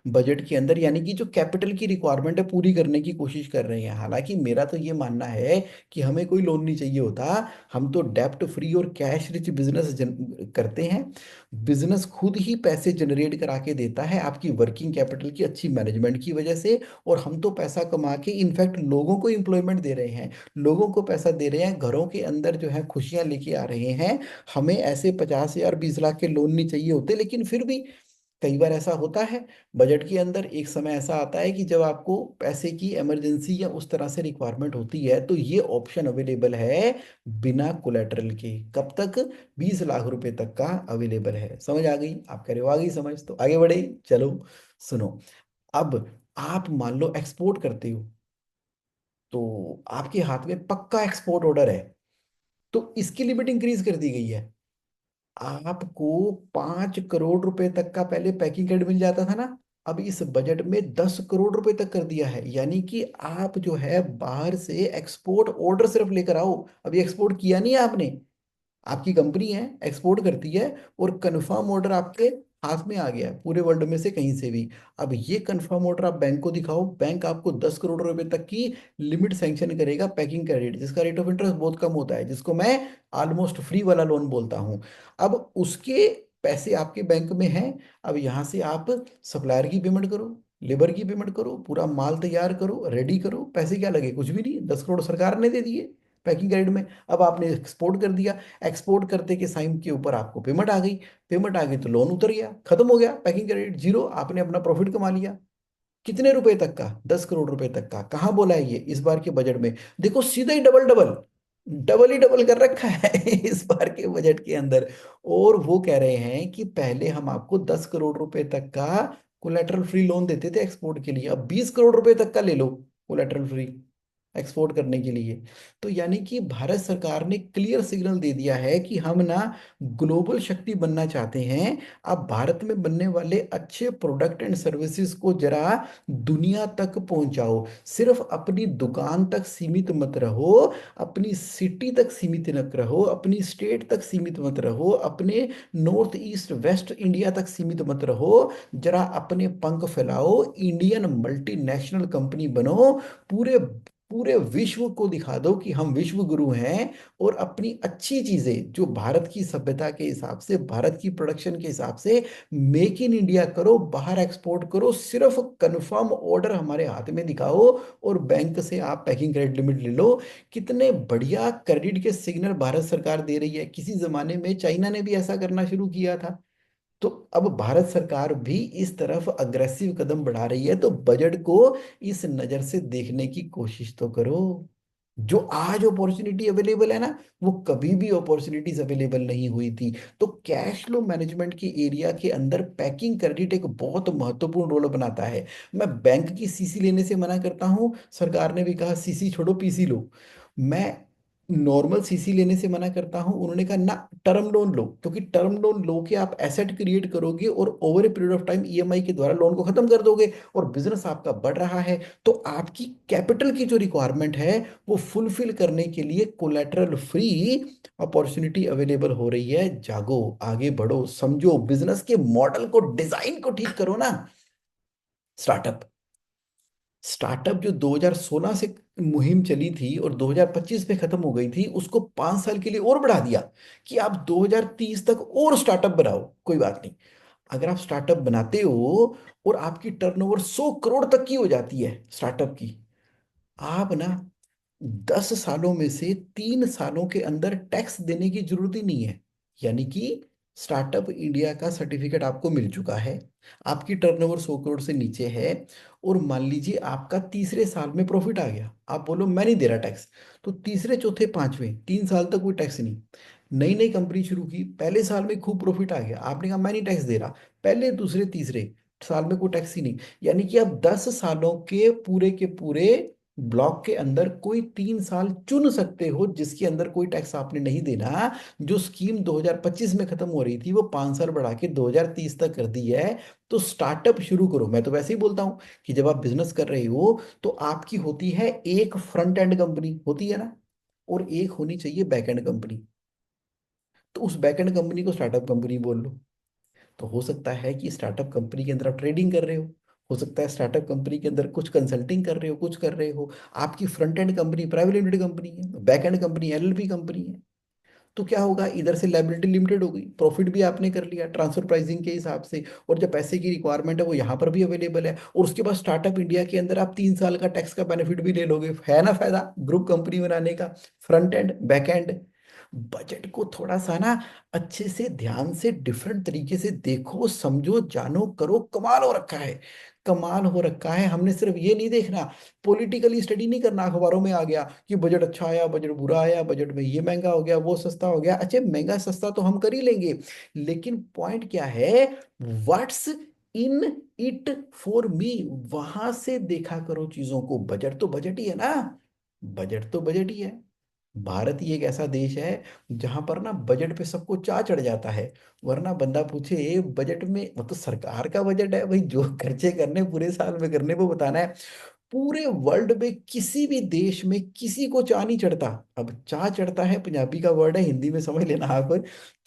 बजट के अंदर। यानी कि जो कैपिटल की रिक्वायरमेंट है पूरी करने की कोशिश कर रहे हैं। हालांकि मेरा तो ये मानना है कि हमें कोई लोन नहीं चाहिए होता, हम तो डेप्ट फ्री और कैश रिच बिजनेस करते हैं। बिजनेस खुद ही पैसे जनरेट करा के देता है आपकी वर्किंग कैपिटल की अच्छी मैनेजमेंट की वजह से। और हम तो पैसा कमा के इनफैक्ट लोगों को एम्प्लॉयमेंट दे रहे हैं, लोगों को पैसा दे रहे हैं, घरों के अंदर जो है खुशियां लेके आ रहे हैं। हमें ऐसे 50 हजार 20 लाख के लोन नहीं चाहिए होते, लेकिन फिर भी कई बार ऐसा होता है बजट के अंदर। एक समय ऐसा आता है कि जब आपको पैसे की इमरजेंसी या उस तरह से रिक्वायरमेंट होती है, तो ये ऑप्शन अवेलेबल है बिना कोलेटरल के। कब तक, 20 लाख रुपए तक का अवेलेबल है। समझ आ गई, आप कह रहे हो आ गई समझ, तो आगे बढ़े। चलो सुनो, अब आप मान लो एक्सपोर्ट करते हो, तो आपके हाथ में पक्का एक्सपोर्ट ऑर्डर है, तो इसकी लिमिट इंक्रीज कर दी गई है। आपको 5 करोड़ रुपए तक का पहले पैकिंग क्रेडिट मिल जाता था ना, अब इस बजट में 10 करोड़ रुपए तक कर दिया है। यानी कि आप जो है बाहर से एक्सपोर्ट ऑर्डर सिर्फ लेकर आओ। अभी एक्सपोर्ट किया नहीं है आपने, आपकी कंपनी है, एक्सपोर्ट करती है, और कंफर्म ऑर्डर आपके हाथ में आ गया है पूरे वर्ल्ड में से कहीं से भी। अब ये कंफर्म ऑर्डर आप बैंक को दिखाओ, बैंक आपको 10 करोड़ रुपए तक की लिमिट सैंक्शन करेगा पैकिंग क्रेडिट, जिसका रेट ऑफ इंटरेस्ट बहुत कम होता है, जिसको मैं ऑलमोस्ट फ्री वाला लोन बोलता हूँ। अब उसके पैसे आपके बैंक में हैं। अब यहाँ से आप सप्लायर की पेमेंट करो, लेबर की पेमेंट करो, पूरा माल तैयार करो, रेडी करो, पैसे क्या लगे, कुछ भी नहीं, 10 करोड़ सरकार ने दे दिए पैकिंग क्रेडिट में। अब आपने एक्सपोर्ट कर दिया, एक्सपोर्ट करते के साइन के ऊपर आपको पेमेंट आ गई, पेमेंट आ गई तो लोन उतर गया, खत्म हो गया, पैकिंग क्रेडिट जीरो, आपने अपना प्रॉफिट कमा लिया। कितने रुपए तक का, 10 करोड़ रुपए तक का। कहाँ बोला है ये इस बार के बजट में, देखो सीधा ही डबल डबल, डबल ही डबल कर रखा है इस बार के बजट के अंदर। और वो कह रहे हैं कि पहले हम आपको 10 करोड़ रुपए तक का कोलेटरल फ्री लोन देते थे एक्सपोर्ट के लिए, अब 20 करोड़ रुपए तक का ले लो कोलेटरल फ्री एक्सपोर्ट करने के लिए। तो यानी कि भारत सरकार ने क्लियर सिग्नल दे दिया है कि हम ना ग्लोबल शक्ति बनना चाहते हैं। आप भारत में बनने वाले अच्छे प्रोडक्ट एंड सर्विसेज को जरा दुनिया तक पहुंचाओ। सिर्फ अपनी दुकान तक सीमित मत रहो, अपनी सिटी तक सीमित मत रहो, अपनी स्टेट तक सीमित मत रहो, अपने नॉर्थ ईस्ट वेस्ट इंडिया तक सीमित मत रहो। जरा अपने पंख फैलाओ, इंडियन मल्टीनेशनल कंपनी बनो, पूरे पूरे विश्व को दिखा दो कि हम विश्व गुरु हैं, और अपनी अच्छी चीजें जो भारत की सभ्यता के हिसाब से, भारत की प्रोडक्शन के हिसाब से मेक इन इंडिया करो, बाहर एक्सपोर्ट करो, सिर्फ कंफर्म ऑर्डर हमारे हाथ में दिखाओ, और बैंक से आप पैकिंग क्रेडिट लिमिट ले लो। कितने बढ़िया क्रेडिट के सिग्नल भारत सरकार दे रही है। किसी जमाने में चाइना ने भी ऐसा करना शुरू किया था। तो अब भारत सरकार भी इस तरफ अग्रेसिव कदम बढ़ा रही है, तो बजट को इस नजर से देखने की कोशिश तो करो। जो आज अपॉर्चुनिटी अवेलेबल है ना, वो कभी भी अपॉर्चुनिटीज अवेलेबल नहीं हुई थी। तो कैश फ्लो मैनेजमेंट के एरिया के अंदर पैकिंग क्रेडिट एक बहुत महत्वपूर्ण रोल बनाता है। मैं बैंक की सीसी लेने से मना करता हूँ, सरकार ने भी कहा सीसी छोड़ो पीसी लो। मैं नॉर्मल सीसी लेने से मना करता हूं, उन्होंने कहा ना टर्म लोन लो, क्योंकि टर्म लोन लो के आप एसेट क्रिएट करोगे और over a period of time EMI के द्वारा लोन को खत्म कर दोगे, और बिजनेस आपका बढ़ रहा है। तो आपकी कैपिटल की जो रिक्वायरमेंट है वो फुलफिल करने के लिए कोलेटरल फ्री अपॉर्चुनिटी अवेलेबल हो रही है। जागो, आगे बढ़ो, समझो, बिजनेस के मॉडल को, डिजाइन को ठीक करो ना। स्टार्टअप स्टार्टअप जो 2016 से मुहिम चली थी और 2025 में खत्म हो गई थी, उसको 5 साल के लिए और बढ़ा दिया कि आप 2030 तक और स्टार्टअप बनाओ। कोई बात नहीं, अगर आप स्टार्टअप बनाते हो और आपकी टर्नओवर 100 करोड़ तक की हो जाती है स्टार्टअप की, आप ना 10 सालों में से 3 सालों के अंदर टैक्स देने की जरूरत ही नहीं है। यानी कि स्टार्टअप इंडिया का सर्टिफिकेट आपको मिल चुका है, आपकी टर्नओवर 100 करोड़ से नीचे है, और मान लीजिए आपका तीसरे साल में प्रॉफिट आ गया, आप बोलो मैं नहीं दे रहा टैक्स, तो तीसरे चौथे पांचवें 3 साल तक कोई टैक्स नहीं। नई नई कंपनी शुरू की, पहले साल में खूब प्रॉफिट आ गया, आपने कहा मैं नहीं टैक्स दे रहा, पहले दूसरे तीसरे साल में कोई टैक्स ही नहीं। यानी कि आप 10 सालों के पूरे ब्लॉक के अंदर कोई 3 साल चुन सकते हो जिसके अंदर कोई टैक्स आपने नहीं देना। जो स्कीम 2025 में खत्म हो रही थी वो 5 साल बढ़ा के 2030 तक कर दी है। तो स्टार्टअप शुरू करो। मैं तो वैसे ही बोलता हूं कि जब आप बिजनेस कर रहे हो तो आपकी होती है एक फ्रंट एंड कंपनी होती है ना, और एक होनी चाहिए बैक एंड कंपनी। तो उस बैक एंड कंपनी को स्टार्टअप कंपनी बोल लो। तो हो सकता है कि स्टार्टअप कंपनी के अंदर आप ट्रेडिंग कर रहे हो सकता है स्टार्टअप कंपनी के अंदर कुछ कंसल्टिंग कर रहे हो, कुछ कर रहे हो। आपकी front end company private limited company है, back end company LLP company है। तो क्या होगा, इधर से लायबिलिटी लिमिटेड हो गई, प्रॉफिट भी आपने कर लिया ट्रांसफर प्राइसिंग के हिसाब से, और जब पैसे की रिक्वायरमेंट है वो यहाँ पर भी अवेलेबल है, और उसके बाद स्टार्टअप इंडिया के अंदर आप 3 साल का टैक्स का बेनिफिट भी ले लोगे। है ना फायदा ग्रुप कंपनी बनाने का, front end back and. Budget को थोड़ा सा ना अच्छे से ध्यान से डिफरेंट तरीके से देखो, समझो, जानो, करो। कमाल हो रखा है, कमाल हो रखा है। हमने सिर्फ ये नहीं देखना, पॉलिटिकली स्टडी नहीं करना, अखबारों में आ गया कि बजट अच्छा आया, बजट बुरा आया, बजट में ये महंगा हो गया, वो सस्ता हो गया। अच्छा, महंगा सस्ता तो हम कर ही लेंगे, लेकिन पॉइंट क्या है, what's in it for me, वहां से देखा करो चीजों को। बजट तो बजट ही है ना, बजट तो बजट ही है। भारत ही एक ऐसा देश है जहां पर ना बजट पे सबको चाह चढ़ जाता है। वरना बंदा पूछे बजट में, वो तो सरकार का बजट है भाई, जो खर्चे करने पूरे साल में करने वो बताना है। पूरे वर्ल्ड में किसी भी देश में किसी को चाह नहीं चढ़ता। अब चाह चढ़ता है पंजाबी का वर्ड है, हिंदी में समझ लेना आप।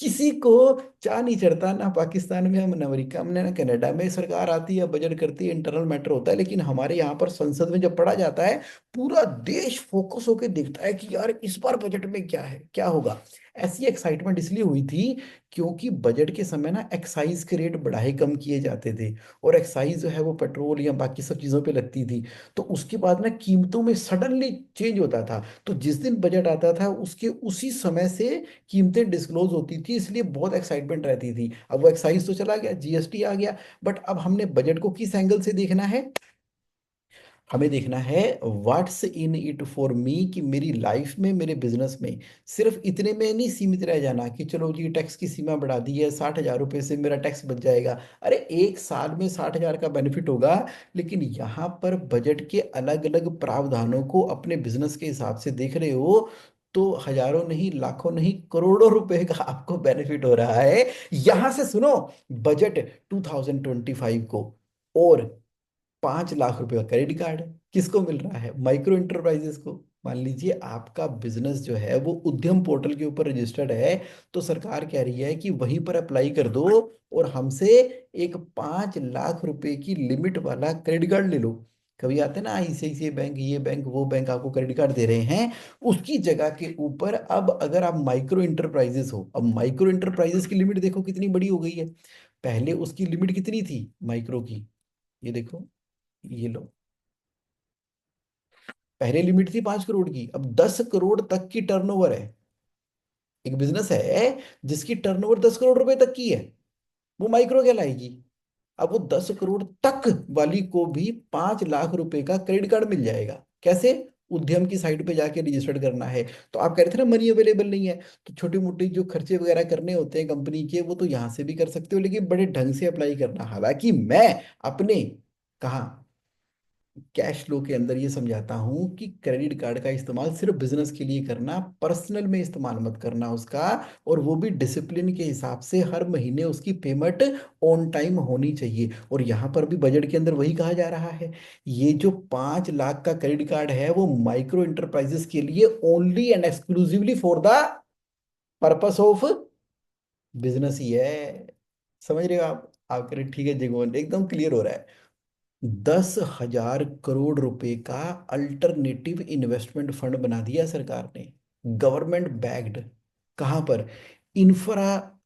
किसी को चाह नहीं चढ़ता, ना पाकिस्तान में, हम ना अमेरिका में, ना कनाडा में सरकार आती है बजट करती है, इंटरनल मैटर होता है। लेकिन हमारे यहाँ पर संसद में जब पढ़ा जाता है, पूरा देश फोकस होकर देखता है कि यार इस बार बजट में क्या है, क्या होगा। ऐसी एक्साइटमेंट इसलिए हुई थी क्योंकि बजट के समय ना एक्साइज के रेट बढ़ाए कम किए जाते थे, और एक्साइज जो है वो पेट्रोल या बाकी सब चीज़ों पे लगती थी। तो उसके बाद ना कीमतों में सडनली चेंज होता था। तो जिस दिन बजट आता था उसके उसी समय से कीमतें डिस्क्लोज होती थी, इसलिए बहुत एक्साइटमेंट रहती थी। अब वो एक्साइज तो चला गया, जीएसटी आ गया, बट अब हमने बजट को किस एंगल से देखना है, हमें देखना है what's in it for me, कि मेरी लाइफ में, मेरे बिजनेस में सिर्फ इतने में नहीं सीमित रह जाना कि चलो जी टैक्स की सीमा बढ़ा दी है, 60,000 रुपये से मेरा टैक्स बच जाएगा। अरे एक साल में 60,000 का बेनिफिट होगा, लेकिन यहाँ पर बजट के अलग अलग प्रावधानों को अपने बिजनेस के हिसाब से देख रहे हो, तो हजारों नहीं, लाखों नहीं, करोड़ों रुपए का आपको बेनिफिट हो रहा है। यहां से सुनो, बजट 2025 को, और 5 लाख रुपए का क्रेडिट कार्ड किसको मिल रहा है, माइक्रो इंटरप्राइजेस को। मान लीजिए आपका बिजनेस जो है वो उद्यम पोर्टल के ऊपर रजिस्टर्ड है, तो सरकार कह रही है कि वहीं पर अप्लाई कर दो, और हमसे एक 5 लाख रुपए की लिमिट वाला क्रेडिट कार्ड ले लो। कभी आते ना आईसीआईसीआई बैंक, ये बैंक वो बैंक आपको क्रेडिट कार्ड दे रहे हैं, उसकी जगह के ऊपर अब अगर आप माइक्रो इंटरप्राइजेस हो, अब माइक्रो इंटरप्राइजेस की लिमिट देखो कितनी बड़ी हो गई है। पहले उसकी लिमिट कितनी थी माइक्रो की, ये देखो, ये लो, पहले लिमिट थी 5 करोड़ की, अब 10 करोड़ तक की टर्नओवर है। एक बिजनेस है जिसकी टर्नओवर 10 करोड़ रुपए तक की है, वो माइक्रो कहलाएगी। अब वो 10 करोड़ तक वाली को भी 5 लाख रुपए का क्रेडिट कार्ड मिल जाएगा। कैसे? उद्यम की साइट पे जाके रजिस्टर्ड करना है। तो आप कह रहे थे ना मनी अवेलेबल नहीं है, तो छोटी मोटी जो खर्चे वगैरह करने होते हैं कंपनी के, वो तो यहाँ से भी कर सकते हो, लेकिन बड़े ढंग से अप्लाई करना। हालांकि मैं अपने, कहा, कैश फ्लो के अंदर ये समझाता हूँ कि क्रेडिट कार्ड का इस्तेमाल सिर्फ बिजनेस के लिए करना, पर्सनल में इस्तेमाल मत करना उसका। और वो भी डिसिप्लिन के हिसाब से, हर महीने उसकी पेमेंट ऑन टाइम होनी चाहिए। और यहाँ पर भी बजट के अंदर वही कहा जा रहा है, ये जो 5 लाख का क्रेडिट कार्ड है वो माइक्रो इंटरप्राइजेस के लिए only and exclusively for the purpose of business ही है। समझ रहे हो आप कह रहे ठीक है जगमोहन, एकदम क्लियर हो रहा है। 10,000 करोड़ रुपए का अल्टरनेटिव इन्वेस्टमेंट फंड बना दिया सरकार ने, गवर्नमेंट बैक्ड। कहां पर? Infra,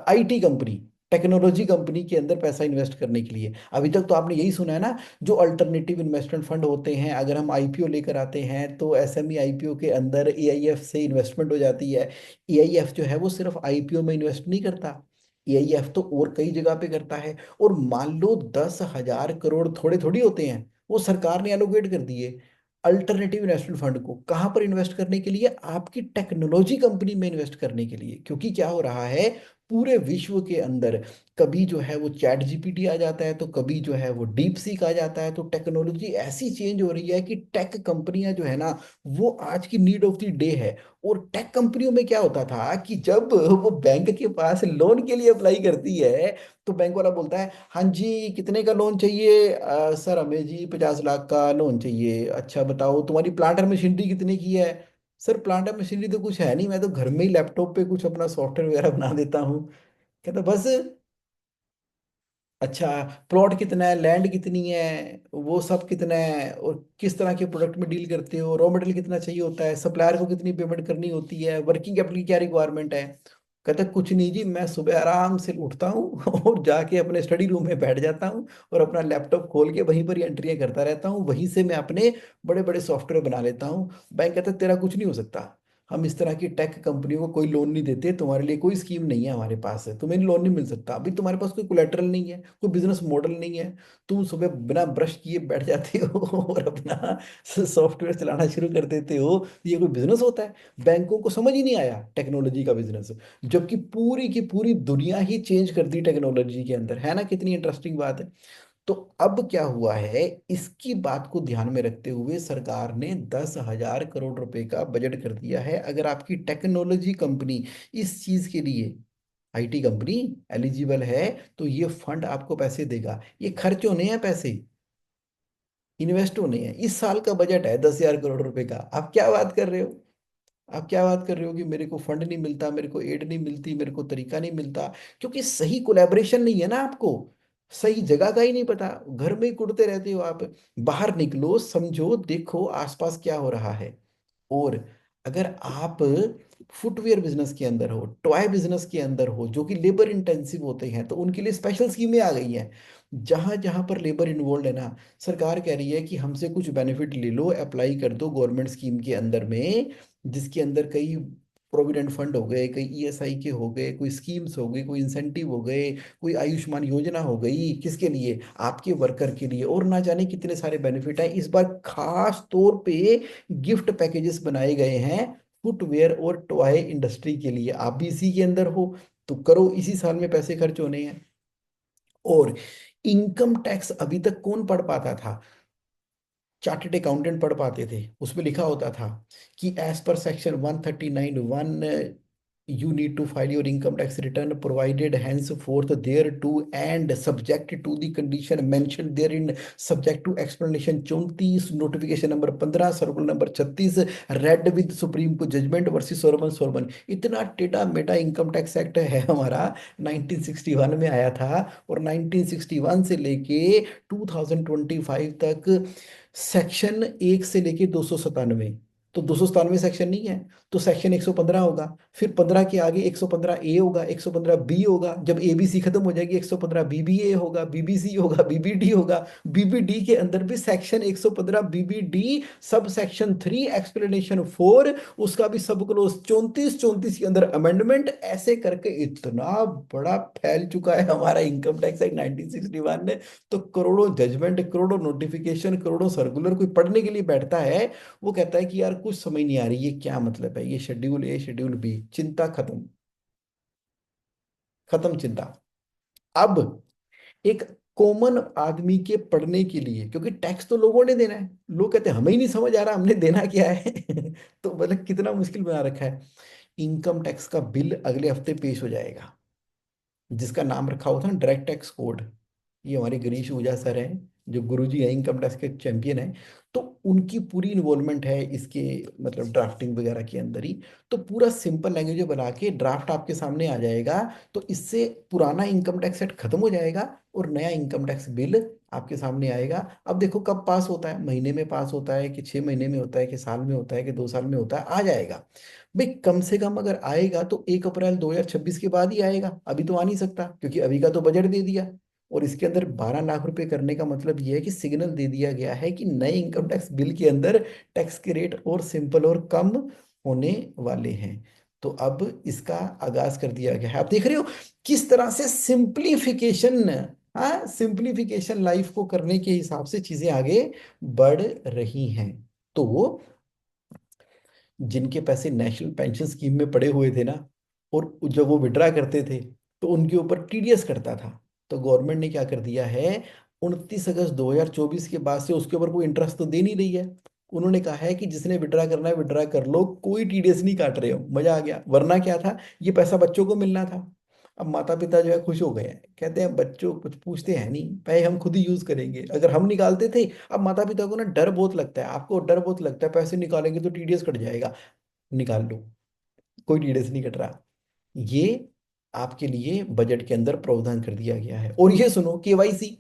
IT company, technology company के अंदर पैसा इन्वेस्ट करने के लिए। अभी तक तो आपने यही सुना है ना, जो अल्टरनेटिव इन्वेस्टमेंट फंड होते हैं, अगर हम आईपीओ लेकर आते हैं तो एसएमई आईपीओ के अंदर एआईएफ से इन्वेस्टमेंट हो जाती है। एआईएफ जो है वो सिर्फ आईपीओ में इन्वेस्ट नहीं करता, एआईएफ तो और कई जगह पे करता है। और मान लो 10,000 करोड़ थोड़े थोड़ी होते हैं, वो सरकार ने एलोकेट कर दिए अल्टरनेटिव इन्वेस्टमेंट फंड को। कहां पर इन्वेस्ट करने के लिए? आपकी टेक्नोलॉजी कंपनी में इन्वेस्ट करने के लिए। क्योंकि क्या हो रहा है, पूरे विश्व के अंदर कभी जो है वो चैट जीपीटी आ जाता है, तो कभी जो है वो डीप सीक आ जाता है। तो टेक्नोलॉजी ऐसी चेंज हो रही है कि टेक कंपनियां जो है ना, वो आज की नीड ऑफ द डे है। और टेक कंपनियों में क्या होता था कि जब वो बैंक के पास लोन के लिए अप्लाई करती है, तो बैंक वाला बोलता है, हाँ जी कितने का लोन चाहिए? सर हमें जी 50 लाख का लोन चाहिए। अच्छा बताओ तुम्हारी प्लांट और मशीनरी कितने की है? सर प्लांट और मशीनरी तो कुछ है नहीं, मैं तो घर में ही लैपटॉप पे कुछ अपना सॉफ्टवेयर वगैरह बना देता हूँ। कहता बस। अच्छा, प्लॉट कितना है, लैंड कितनी है, वो सब कितना है, और किस तरह के प्रोडक्ट में डील करते हो, रॉ मटेरियल कितना चाहिए होता है, सप्लायर को कितनी पेमेंट करनी होती है, वर्किंग कैपिटल की क्या रिक्वायरमेंट है? कहता कुछ नहीं जी, मैं सुबह आराम से उठता हूँ और जाके अपने स्टडी रूम में बैठ जाता हूँ और अपना लैपटॉप खोल के वहीं पर ही एंट्रियां करता रहता हूँ, वहीं से मैं अपने बड़े बड़े सॉफ्टवेयर बना लेता हूँ। बैंक कहता है तेरा कुछ नहीं हो सकता, हम इस तरह की टेक कंपनियों को कोई लोन नहीं देते, तुम्हारे लिए कोई स्कीम नहीं है हमारे पास, है तुम्हें लोन नहीं मिल सकता, अभी तुम्हारे पास कोई कोलेटरल नहीं है, कोई बिजनेस मॉडल नहीं है, तुम सुबह बिना ब्रश किए बैठ जाते हो और अपना सॉफ्टवेयर चलाना शुरू कर देते हो। ये कोई बिजनेस होता है? बैंकों को समझ ही नहीं आया टेक्नोलॉजी का बिजनेस, जबकि पूरी की पूरी दुनिया ही चेंज कर दी टेक्नोलॉजी के अंदर, है ना? कितनी इंटरेस्टिंग बात है। तो अब क्या हुआ है, इसकी बात को ध्यान में रखते हुए सरकार ने 10,000 करोड़ रुपए का बजट कर दिया है। अगर आपकी टेक्नोलॉजी कंपनी इस चीज के लिए, आईटी कंपनी एलिजिबल है, तो ये फंड आपको पैसे देगा। ये खर्च होने हैं पैसे, इन्वेस्ट होने हैं। इस साल का बजट है 10,000 करोड़ रुपए का। आप क्या बात कर रहे हो? आप क्या बात कर रहे हो कि मेरे को फंड नहीं मिलता, मेरे को एड नहीं मिलती, मेरे को तरीका नहीं मिलता? क्योंकि सही कोलैबोरेशन नहीं है ना आपको, सही जगह का ही नहीं पता, घर में ही कुड़ते रहते हो आप। बाहर निकलो, समझो, देखो आसपास क्या हो रहा है। और अगर आप फुटवेयर बिजनेस के अंदर हो, टॉय बिजनेस के अंदर हो, जो कि लेबर इंटेंसिव होते हैं, तो उनके लिए स्पेशल स्कीमें आ गई हैं। जहां जहां पर लेबर इन्वॉल्व है ना, सरकार कह रही है कि हमसे कुछ बेनिफिट ले लो, अप्लाई कर दो गवर्नमेंट स्कीम के अंदर में, जिसके अंदर कई प्रोविडेंट फंड हो गए, कई ईएसआई के हो गए, कोई स्कीम्स हो गई, कोई इंसेंटिव हो गए, कोई आयुष्मान योजना हो गई। किसके लिए? आपके वर्कर के लिए। और ना जाने कितने सारे बेनिफिट हैं। इस बार खास तौर पे गिफ्ट पैकेजेस बनाए गए हैं फुटवेयर और टॉय इंडस्ट्री के लिए। आप भी इसी के अंदर हो, तो करो, इसी साल में पैसे खर्च होने हैं। और इनकम टैक्स अभी तक कौन पढ़ पाता था? चार्टेड अकाउंटेंट पढ़ पाते थे। उसमें लिखा होता था कि as per section 139(1) you need to file your income tax return provided henceforth thereto and subject to the condition mentioned therein, subject to explanation 34, notification number 15, circular number 36, read with supreme को judgement versus सोरमन सोरमन। इतना टेढ़ा मेढ़ा income tax act है हमारा, 1961 में आया था, और 1961 से लेके 2025 तक सेक्शन 1 से लेके 297, तो 297 सेक्शन नहीं है, तो सेक्शन 115 होगा, फिर 15 के आगे 115 ए होगा, 115 बी होगा, जब एबीसी खत्म हो जाएगी 115 बीबीए होगा, बीबीसी होगा, बीबीडी होगा, बीबीडी के अंदर भी section 115 BBD, sub section 3 explanation 4, उसका भी सब क्लोज 34 के अंदर अमेंडमेंट, ऐसे करके इतना बड़ा फैल चुका है हमारा इनकम टैक्स एक्ट 1961 ने। तो करोड़ों जजमेंट, करोड़ों नोटिफिकेशन, करोड़ों सर्कुलर कोई पढ़ने के लिए बैठता है, वो कहता है कि यार कुछ समझ नहीं आ रही ये क्या मतलब है, ये शेड्यूल ए शेड्यूल बी, चिंता खत्म, खत्म चिंता। अब एक कॉमन आदमी के पढ़ने के लिए, क्योंकि टैक्स तो लोगों ने देना है, लोग कहते हैं हमें ही नहीं समझ आ रहा हमने देना क्या है तो मतलब कितना मुश्किल बना रखा है। इनकम टैक्स का बिल अगले हफ्ते पेश हो जाएगा, जिसका नाम रखा हुआ था डायरेक्ट टैक्स कोड। ये हमारे गिरीश ऊंझा सर हैं, जो गुरुजी हैं, इनकम टैक्स के चैंपियन हैं। तो उनकी पूरी इन्वॉल्वमेंट है इसके, मतलब ड्राफ्टिंग वगैरह के अंदर ही। तो पूरा सिंपल लैंग्वेज में बना के ड्राफ्ट आपके सामने आ जाएगा। तो इससे पुराना इनकम टैक्स एक्ट खत्म हो जाएगा और नया इनकम टैक्स बिल आपके सामने आएगा। अब देखो कब पास होता है, महीने में पास होता है कि 6 महीने में होता है कि साल में होता है कि 2 साल में होता है, आ जाएगा। भाई कम से कम अगर आएगा तो 1 अप्रैल 2026 के बाद ही आएगा, अभी तो आ नहीं सकता, क्योंकि अभी का तो बजट दे दिया। और इसके अंदर 12 लाख रुपए करने का मतलब यह है कि सिग्नल दे दिया गया है कि नए इनकम टैक्स बिल के अंदर टैक्स के रेट और सिंपल और कम होने वाले हैं। तो अब इसका आगाज कर दिया गया है। आप देख रहे हो किस तरह से सिंप्लीफिकेशन, हाँ सिंप्लीफिकेशन लाइफ को करने के हिसाब से चीजें आगे बढ़ रही हैं। तो जिनके पैसे नेशनल पेंशन स्कीम में पड़े हुए थे ना, और जब वो विड्रा करते थे तो उनके ऊपर टीडीएस कटता था। तो गवर्नमेंट ने क्या कर दिया है, 29 अगस्त 2024 के बाद से उसके ऊपर कोई इंटरेस्ट तो दे नहीं रही है। उन्होंने कहा है कि जिसने विड्रा करना है विड्रा कर लो, कोई टीडीएस नहीं काट रहे हो, मजा आ गया। वरना क्या था, ये पैसा बच्चों को मिलना था। अब माता पिता जो है खुश हो गए हैं, कहते हैं बच्चों कुछ पूछते हैं नहीं, पैसे हम खुद ही यूज करेंगे। अगर हम निकालते थे, अब माता पिता को ना डर बहुत लगता है, आपको डर बहुत लगता है पैसे निकालेंगे तो टीडीएस कट जाएगा, निकाल लो, कोई टीडीएस नहीं कट रहा। ये आपके लिए बजट के अंदर प्रावधान कर दिया गया है। और ये सुनो, केवाईसी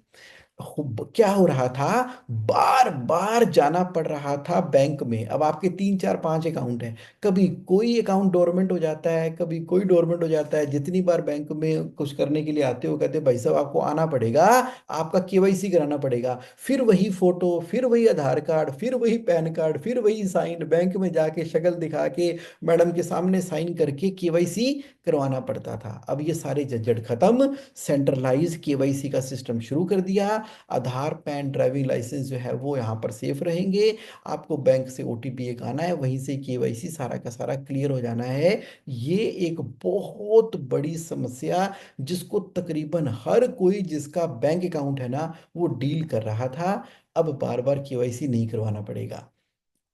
क्या हो रहा था, बार बार जाना पड़ रहा था बैंक में। अब आपके 3 4 5 अकाउंट हैं, कभी कोई अकाउंट डोरमेंट हो जाता है, कभी कोई डोरमेंट हो जाता है। जितनी बार बैंक में कुछ करने के लिए आते हो, कहते हैं भाई साहब आपको आना पड़ेगा, आपका केवाईसी कराना पड़ेगा। फिर वही फोटो, फिर वही आधार कार्ड, फिर वही पैन कार्ड, फिर वही साइन, बैंक में जाके शक्ल दिखा के मैडम के सामने साइन करके केवाईसी करवाना पड़ता था। अब ये सारे झंझट खत्म, सेंट्रलाइज केवाईसी का सिस्टम शुरू कर दिया। आधार पैन ड्राइविंग लाइसेंस जो है वो यहाँ पर सेफ रहेंगे। आपको बैंक से ओटीपी एक आना है, वहीं से केवाईसी सारा का सारा क्लियर हो जाना है। ये एक बहुत बड़ी समस्या जिसको तकरीबन हर कोई जिसका बैंक अकाउंट है ना वो डील कर रहा था, अब बार बार केवाईसी नहीं करवाना पड़ेगा।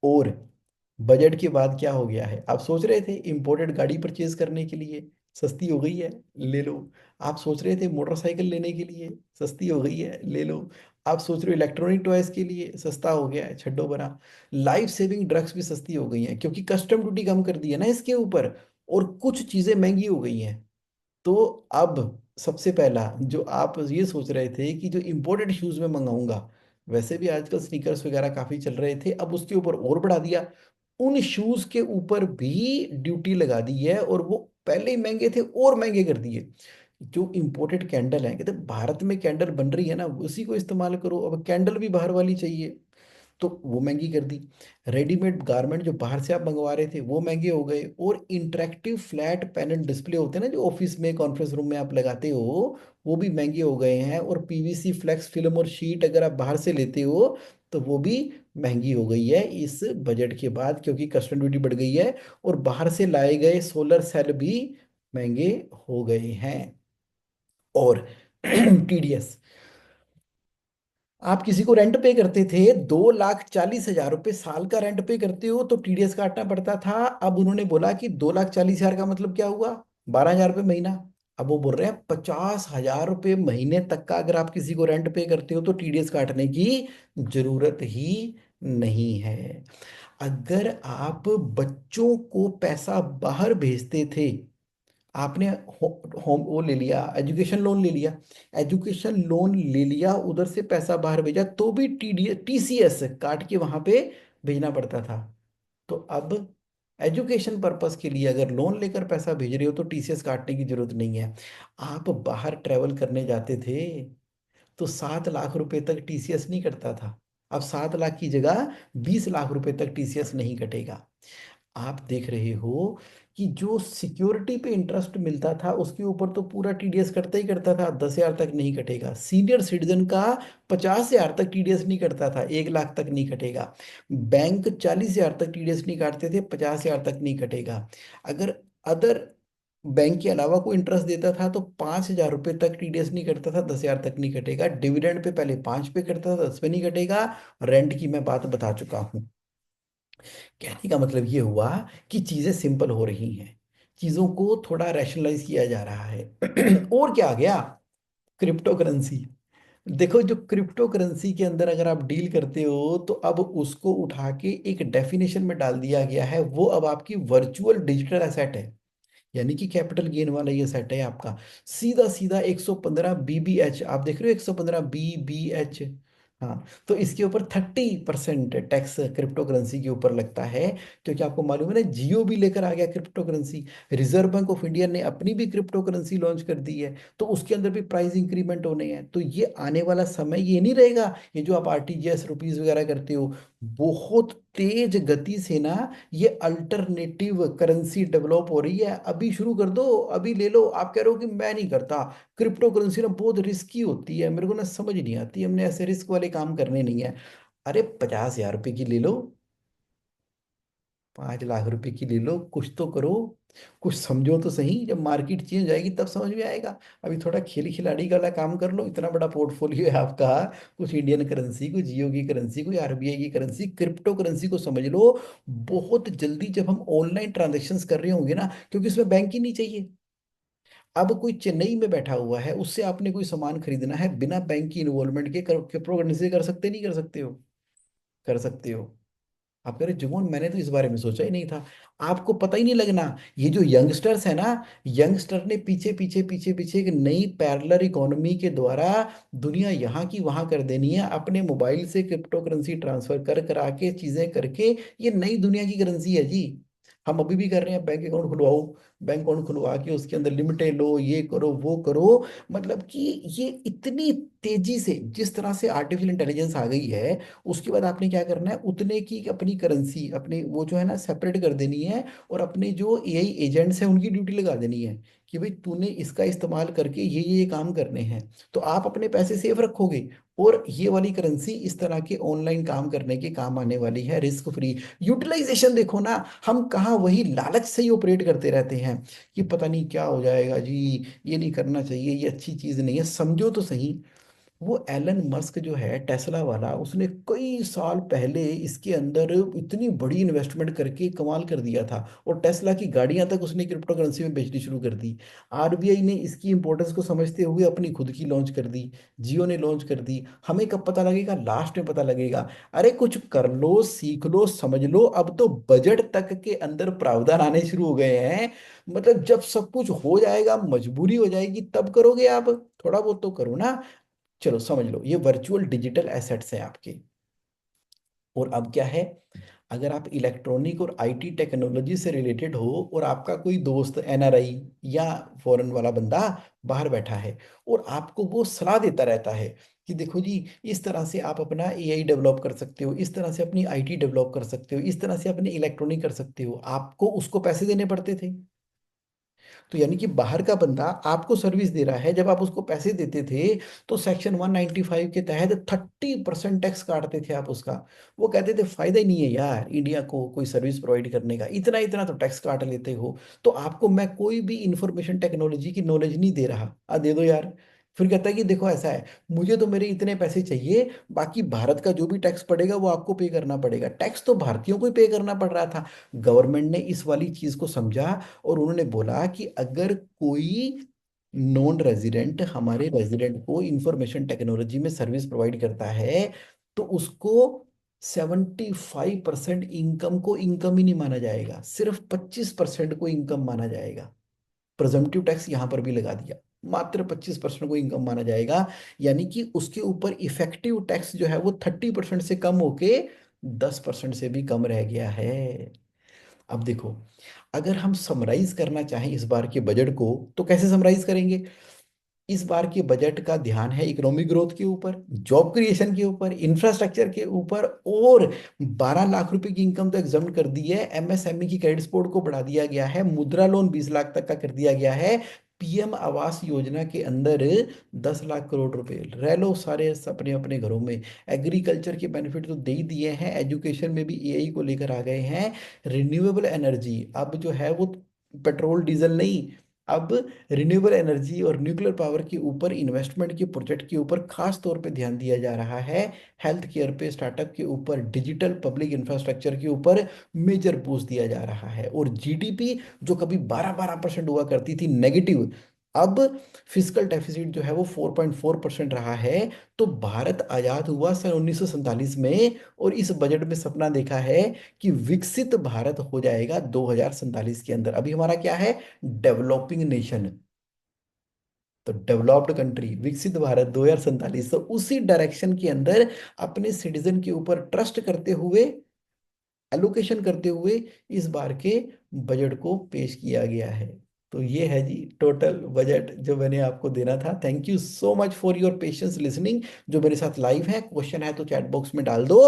और बजट के बाद क्या हो गया है, आप सोच रहे थे इंपोर्टेड गाड़ी परचेज करने के लिए, सस्ती हो गई है, ले लो। आप सोच रहे थे मोटरसाइकिल लेने के लिए, सस्ती हो गई है, ले लो। आप सोच रहे हो इलेक्ट्रॉनिक टॉयज के लिए, सस्ता हो गया है, छड्डो बना। लाइफ सेविंग ड्रग्स भी सस्ती हो गई हैं, क्योंकि कस्टम ड्यूटी कम कर दी है ना इसके ऊपर, और कुछ चीजें महंगी हो गई हैं। तो अब सबसे पहला जो आप ये सोच रहे थे कि जो इंपोर्टेड शूज में मंगाऊंगा, वैसे भी आजकल स्नीकर्स वगैरह काफी चल रहे थे, अब उसके ऊपर और बढ़ा दिया। उन शूज के ऊपर भी ड्यूटी लगा दी है, और वो पहले ही महंगे थे और महंगे कर दिए। जो इंपोर्टेड कैंडल है, कहते भारत में कैंडल बन रही है ना, उसी को इस्तेमाल करो, अब कैंडल भी बाहर वाली चाहिए, तो वो महंगी कर दी। रेडीमेड गारमेंट जो बाहर से आप मंगवा रहे थे वो महंगे हो गए। और इंटरेक्टिव फ्लैट पैनल डिस्प्ले होते हैं ना जो ऑफिस में कॉन्फ्रेंस रूम में आप लगाते हो, वो भी महंगे हो गए हैं। और पीवीसी फ्लेक्स फिल्म और शीट अगर आप बाहर से लेते हो तो वो भी महंगी हो गई है इस बजट के बाद, क्योंकि कस्टम ड्यूटी बढ़ गई है। और बाहर से लाए गए सोलर सेल भी महंगे हो गए हैं। और टीडीएस, आप किसी को रेंट पे करते थे, 2,40,000 रुपये साल का रेंट पे करते हो तो टीडीएस काटना पड़ता था। अब उन्होंने बोला कि 2,40,000 का मतलब क्या हुआ, 12,000 रुपये महीना। अब वो बोल रहे हैं 50,000 रुपये महीने तक का अगर आप किसी को रेंट पे करते हो तो टीडीएस काटने की जरूरत ही नहीं है। अगर आप बच्चों को पैसा बाहर भेजते थे, आपने होम वो ले लिया, एजुकेशन लोन ले लिया, एजुकेशन लोन ले लिया, उधर से पैसा बाहर भेजा तो भी टीसीएस काट के वहां पे भेजना पड़ता था। तो अब एजुकेशन पर्पस के लिए अगर लोन लेकर पैसा भेज रहे हो तो टीसीएस काटने की जरूरत नहीं है। आप बाहर ट्रेवल करने जाते थे तो 7 लाख रुपए तक टीसीएस नहीं कटता था। अब 7 लाख की जगह 20 लाख रुपए तक टीसीएस नहीं कटेगा। आप देख रहे हो कि जो सिक्योरिटी पे इंटरेस्ट मिलता था उसके ऊपर तो पूरा टीडीएस कटता ही करता था, 10,000 तक नहीं कटेगा। सीनियर सिटीजन का 50,000 तक टीडीएस नहीं कटता था, 1 लाख तक नहीं कटेगा। बैंक 40,000 तक टीडीएस नहीं काटते थे, 50,000 तक नहीं कटेगा। अगर अदर बैंक के अलावा कोई इंटरेस्ट देता था तो 5,000 रुपये तक टीडीएस नहीं कटता था, 10,000 तक नहीं कटेगा। डिविडेंड पे पहले 5 पे कटता था, 10 पे नहीं कटेगा। रेंट की मैं बात बता चुका हूँ। कहने का मतलब ये हुआ कि चीजें सिंपल हो रही हैं, चीजों को थोड़ा रैशनलाइज किया जा रहा है। और क्या आ गया, क्रिप्टो करेंसी। देखो जो क्रिप्टो करेंसी के अंदर अगर आप डील करते हो तो अब उसको उठा के एक डेफिनेशन में डाल दिया गया है, वो अब आपकी वर्चुअल डिजिटल एसेट है। यानी कि कैपिटल गेन वाला ये सेट है आपका। सीधा सीधा 115 BBH, आप देख रहे हो 115 BBH। हाँ, तो इसके ऊपर 30% टैक्स क्रिप्टो करेंसी के ऊपर लगता है। क्योंकि आपको मालूम है ना, जियो भी लेकर आ गया crypto currency. Reserve bank of India ने अपनी भी क्रिप्टो करेंसी लॉन्च कर दी है, तो उसके अंदर भी प्राइस इंक्रीमेंट होने हैं। तो ये आने वाला समय ये नहीं रहेगा, ये जो आप आरटीजीएस रुपीज वगैरह करते हो, बहुत तेज गति से ना ये अल्टरनेटिव करेंसी डेवलप हो रही है। अभी शुरू कर दो, अभी ले लो। आप कह रहे हो कि मैं नहीं करता, क्रिप्टो करेंसी ना बहुत रिस्की होती है, मेरे को ना समझ नहीं आती, हमने ऐसे रिस्क वाले काम करने नहीं है। अरे 50,000 रुपए की ले लो, 5 लाख रुपए की ले लो, कुछ तो करो, कुछ समझो तो सही। जब मार्केट चेंज हो जाएगी तब समझ में आएगा। अभी थोड़ा खेल खिलाड़ी वाला काम कर लो, इतना बड़ा पोर्टफोलियो है आपका। कुछ इंडियन करेंसी, कुछ जियो की करेंसी, कोई आरबीआई की करेंसी, क्रिप्टो करेंसी को समझ लो। बहुत जल्दी जब हम ऑनलाइन ट्रांजेक्शन्स कर रहे होंगे ना, क्योंकि इसमें बैंक ही नहीं चाहिए। अब कोई चेन्नई में बैठा हुआ है, उससे आपने कोई सामान खरीदना है, बिना बैंक की इन्वॉल्वमेंट के क्रिप्टो करेंसी कर सकते, नहीं कर सकते हो? कर सकते हो। आप कह रहे जुगोन मैंने तो इस बारे में सोचा ही नहीं था। आपको पता ही नहीं लगना। ये जो यंगस्टर्स है ना, यंगस्टर ने पीछे पीछे पीछे पीछे एक नई पैरेलल इकोनॉमी के द्वारा दुनिया यहाँ की वहां कर देनी है, अपने मोबाइल से क्रिप्टो करेंसी ट्रांसफर कर करा के चीजें करके। ये नई दुनिया की करेंसी है जी। हम अभी भी कर रहे हैं, बैंक अकाउंट खुलवाओ, बैंक अकाउंट खुलवा के उसके अंदर लिमिटें लो, ये करो वो करो। मतलब कि ये इतनी तेजी से जिस तरह से आर्टिफिशियल इंटेलिजेंस आ गई है, उसके बाद आपने क्या करना है, उतने की अपनी करेंसी अपने वो जो है ना सेपरेट कर देनी है। और अपने जो एआई एजेंट्स हैं उनकी ड्यूटी लगा देनी है कि भाई तूने इसका इस्तेमाल करके ये काम करने हैं। तो आप अपने पैसे सेफ रखोगे, और ये वाली करेंसी इस तरह के ऑनलाइन काम करने के काम आने वाली है, रिस्क फ्री। यूटिलाइजेशन देखो ना, हम कहाँ वही लालच से ही ऑपरेट करते रहते हैं कि पता नहीं क्या हो जाएगा जी, ये नहीं करना चाहिए, ये अच्छी चीज नहीं है। समझो तो सही, वो एलन मस्क जो है टेस्ला वाला, उसने कई साल पहले इसके अंदर इतनी बड़ी इन्वेस्टमेंट करके कमाल कर दिया था, और टेस्ला की गाड़ियां तक उसने क्रिप्टो करेंसी में बेचनी शुरू कर दी। आरबीआई ने इसकी इंपॉर्टेंस को समझते हुए अपनी खुद की लॉन्च कर दी, जियो ने लॉन्च कर दी। हमें कब पता लगेगा? लास्ट में पता लगेगा। अरे कुछ कर लो, सीख लो, समझ लो। अब तो बजट तक के अंदर प्रावधान आने शुरू हो गए हैं। मतलब जब सब कुछ हो जाएगा, मजबूरी हो जाएगी, तब करोगे आप। थोड़ा बहुत तो करो ना। चलो समझ लो, ये वर्चुअल डिजिटल एसेट्स हैं आपके। और अब क्या है, अगर आप इलेक्ट्रॉनिक और आईटी टेक्नोलॉजी से रिलेटेड हो, और आपका कोई दोस्त एनआरआई या फॉरेन वाला बंदा बाहर बैठा है, और आपको वो सलाह देता रहता है कि देखो जी, इस तरह से आप अपना एआई डेवलप कर सकते हो, इस तरह से अपनी आईटी डेवलप कर सकते हो, इस तरह से अपने इलेक्ट्रॉनिक कर सकते हो, आपको उसको पैसे देने पड़ते थे। तो यानी कि बाहर का बंदा आपको सर्विस दे रहा है, जब आप उसको पैसे देते थे तो सेक्शन 195 के तहत 30% टैक्स काटते थे आप उसका। वो कहते थे फायदा ही नहीं है यार इंडिया को कोई सर्विस प्रोवाइड करने का, इतना इतना तो टैक्स काट लेते हो। तो आपको मैं कोई भी इंफॉर्मेशन टेक्नोलॉजी की नॉलेज नहीं दे रहा, दे दो यार। फिर कहता है कि देखो ऐसा है, मुझे तो मेरे इतने पैसे चाहिए, बाकी भारत का जो भी टैक्स पड़ेगा वो आपको पे करना पड़ेगा। टैक्स तो भारतीयों को ही पे करना पड़ रहा था। गवर्नमेंट ने इस वाली चीज को समझा और उन्होंने बोला कि अगर कोई नॉन रेजिडेंट हमारे रेजिडेंट को इंफॉर्मेशन टेक्नोलॉजी में सर्विस प्रोवाइड करता है, तो उसको 75% इनकम को इनकम ही नहीं माना जाएगा, सिर्फ 25% को इनकम माना जाएगा। प्रेजम्पटिव टैक्स यहां पर भी लगा दिया, मात्र 25% को इनकम माना जाएगा। यानी कि उसके ऊपर इफेक्टिव टैक्स जो है वो 30% से कम होके 10% से भी कम रह गया है। अब देखो, अगर हम समराइज करना चाहें इस बार के बजट को, तो कैसे समराइज करेंगे? इस बार के बजट का ध्यान है इकोनॉमिक ग्रोथ के ऊपर, जॉब क्रिएशन के ऊपर, इंफ्रास्ट्रक्चर के ऊपर, और 12 लाख रुपए की इनकम तो एग्जाम कर दी है, एमएसएमई की क्रेडिट स्कोर को बढ़ा दिया गया है, मुद्रा लोन 20 लाख तक का कर दिया गया है, पीएम आवास योजना के अंदर 10 लाख करोड़ रुपए रह लो सारे अपने अपने घरों में। एग्रीकल्चर के बेनिफिट तो दे ही दिए हैं, एजुकेशन में भी एआई को लेकर आ गए हैं। रिन्यूएबल एनर्जी अब जो है वो पेट्रोल डीजल नहीं, अब रिन्यूएबल एनर्जी और न्यूक्लियर पावर के ऊपर इन्वेस्टमेंट के प्रोजेक्ट के ऊपर खास तौर पे ध्यान दिया जा रहा है। हेल्थ केयर पे, स्टार्टअप के ऊपर, डिजिटल पब्लिक इंफ्रास्ट्रक्चर के ऊपर मेजर बूस्ट दिया जा रहा है। और जीडीपी जो कभी 12-12% हुआ करती थी नेगेटिव, अब फिजिकल डेफिसिट जो है वो 4.4% रहा है। तो भारत आजाद हुआ सन 1947 में, और इस बजट में सपना देखा है कि विकसित भारत हो जाएगा 2047 के अंदर। अभी हमारा क्या है? Developing nation. तो डेवलप्ड कंट्री, विकसित भारत 2047, तो उसी डायरेक्शन के अंदर अपने सिटीजन के ऊपर ट्रस्ट करते हुए, एलोकेशन करते हुए इस बार के बजट को पेश किया गया है। तो ये है जी टोटल बजट जो मैंने आपको देना था। Thank you so much for your patience listening. जो मेरे साथ लाइव है, क्वेश्चन है तो चैट बॉक्स में डाल दो।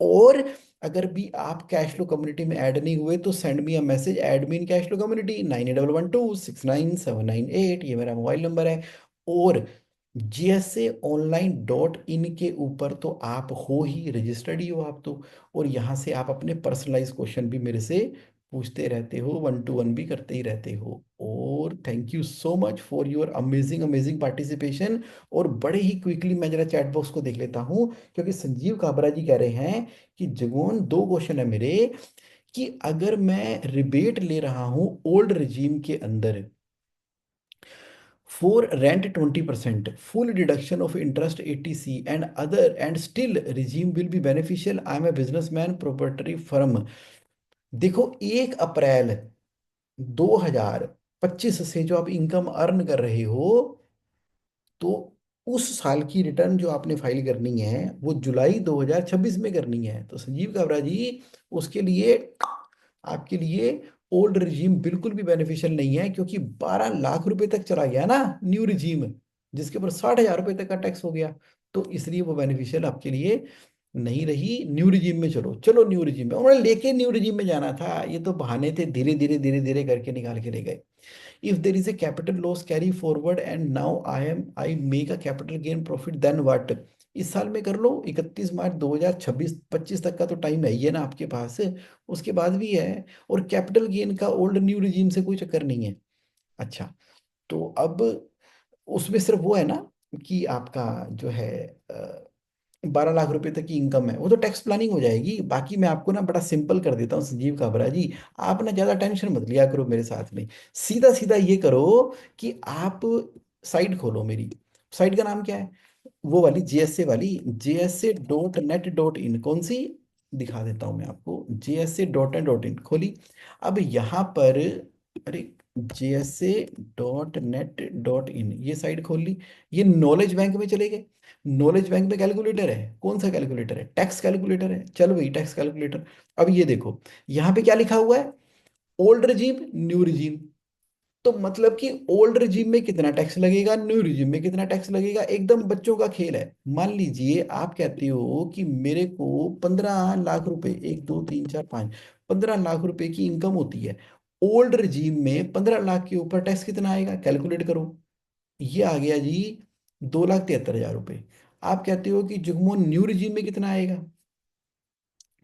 और अगर भी आप कैश फ्लो कम्युनिटी में ऐड नहीं हुए तो send me a message, admin cash flow community 9812699798, ये मेरा मोबाइल नंबर है। और GSAonline.in के ऊपर तो आप हो ही, रजिस्टर्ड ही हो आप तो। और यहाँ से आप अपने पर्सनलाइज क्वेश्चन भी मेरे से पूछते रहते हो, 1 to 1 भी करते ही रहते हो। और thank you so much for your amazing amazing participation. और बड़े ही क्विकली मैं जरा चैट बॉक्स को देख लेता हूँ, क्योंकि संजीव काबरा जी कह रहे हैं कि जगोन, 2 क्वेश्चन है मेरे, कि अगर मैं रिबेट ले रहा हूँ ओल्ड रिजीम के अंदर for rent 20%, full deduction of interest 80C and other, and still regime will be beneficial, I am a businessman proprietary firm। देखो, 1 अप्रैल 2025 से जो आप इनकम अर्न कर रहे हो, तो उस साल की रिटर्न जो आपने फाइल करनी है वो जुलाई 2026 में करनी है। तो संजीव काबरा जी, उसके लिए आपके लिए ओल्ड रिजीम बिल्कुल भी बेनिफिशियल नहीं है, क्योंकि 12 लाख रुपए तक चला गया ना न्यू रिजीम, जिसके ऊपर 60,000 रुपए तक का टैक्स हो गया। तो इसलिए वो बेनिफिशियल आपके लिए नहीं रही। न्यू रिजीम में चलो, चलो न्यू रिजीम में, उन्होंने लेके न्यू रिजीम में जाना था, ये तो बहाने थे, धीरे धीरे धीरे धीरे करके निकाल के ले गए। If there is a capital loss carry forward and now I make a capital gain profit, then what? इस साल में कर लो, 31 मार्च 2026 तक का तो टाइम है ही है ना आपके पास, उसके बाद भी है। और कैपिटल गेन का ओल्ड न्यू रिजीम से कोई चक्कर नहीं है। अच्छा, तो अब उसमें सिर्फ वो है ना कि आपका जो है 12 लाख रुपए तक की इनकम है, वो तो टैक्स प्लानिंग हो जाएगी। बाकी मैं आपको ना बड़ा सिंपल कर देता हूँ संजीव काबरा जी, आप ना ज्यादा टेंशन मत लिया करो मेरे साथ में। सीधा सीधा ये करो कि आप साइट खोलो मेरी। साइट का नाम क्या है? वो वाली JSA वाली, JSA.net.in। कौन सी? दिखा देता हूँ मैं आपको, JSA.net.in खोली। अब यहाँ पर, अरे, JSA.net.in, ये साइट खोल ली। ये नॉलेज बैंक में चले गए। नॉलेज बैंक में कैलकुलेटर है, कौन सा कैलकुलेटर है? टैक्स कैलकुलेटर है, चल भाई टैक्स कैलकुलेटर। अब ये देखो, यहाँ पे क्या लिखा हुआ है? Old regime, new regime. तो मतलब कि ओल्ड रिजीम में कितना टैक्स लगेगा, न्यू रिजीम में कितना टैक्स लगेगा, एकदम बच्चों का खेल है। मान लीजिए आप कहते हो कि मेरे को 15 लाख रुपए, 1 2 3 4 5, 15 लाख रुपए की इनकम होती है। ओल्ड रिजीम में 15 लाख के ऊपर टैक्स कितना आएगा, कैलकुलेट करो। ये आ गया जी 2,73,000 रुपये। आप कहते हो कि जुगमो न्यू रिजीम में कितना आएगा?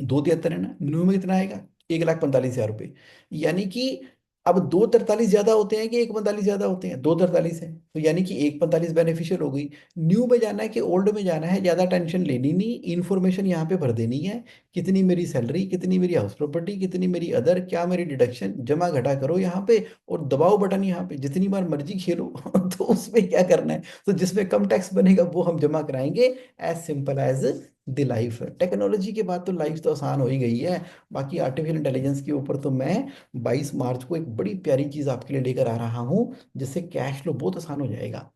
273 है ना, न्यू में कितना आएगा? 1,45,000 रुपये। यानी कि अब 2:43 ज्यादा होते हैं कि 1:45 ज्यादा होते हैं? 2:43 है, तो यानी कि 1:45 बेनिफिशियल हो गई। न्यू में जाना है कि ओल्ड में जाना है, ज्यादा टेंशन लेनी नहीं, इन्फॉर्मेशन यहाँ पे भर देनी है। कितनी मेरी सैलरी, कितनी मेरी हाउस प्रॉपर्टी, कितनी मेरी अदर, क्या मेरी डिडक्शन, जमा घटा करो यहाँ पे, और दबाओ बटन यहाँ पे, जितनी बार मर्जी खेलो। तो उसमें क्या करना है, तो जिसमें कम टैक्स बनेगा वो हम जमा कराएंगे। As simple as the life. Technology के बाद तो लाइफ तो आसान हो ही गई है। बाकी आर्टिफिशियल इंटेलिजेंस के ऊपर तो मैं 22 मार्च को एक बड़ी प्यारी चीज आपके लिए लेकर आ रहा हूँ, जिससे कैश फ्लो बहुत आसान हो जाएगा।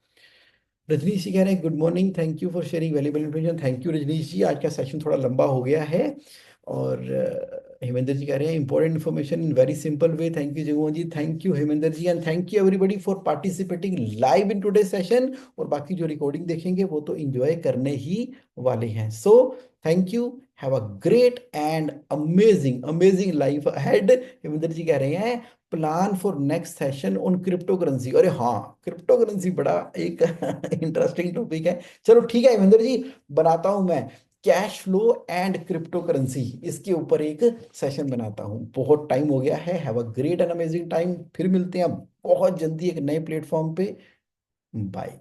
रजनीश जी कह रहे हैं good morning, thank you for sharing valuable information. Thank you Rajneesh ji, आज का सेशन थोड़ा लंबा हो गया है। और हेमेंद्र जी कह रहे हैं important information in very simple way. Thank you Jagmohan ji, thank you Hemendra ji, and thank you everybody for participating live in today session. और बाकी जो रिकॉर्डिंग देखेंगे वो तो इंजॉय करने ही वाले हैं। So thank you, have a great and amazing amazing life ahead. Hemendra ji कह रहे हैं plan for next session on cryptocurrency. अरे हाँ, क्रिप्टो करेंसी बड़ा एक इंटरेस्टिंग टॉपिक है। चलो ठीक है हेमेंद्र जी, बनाता हूं मैं cash flow and crypto currency, इसके ऊपर एक सेशन बनाता हूं। बहुत टाइम हो गया है, have a great and amazing time. फिर मिलते हैं बहुत जल्दी एक नए प्लेटफॉर्म पे। बाय।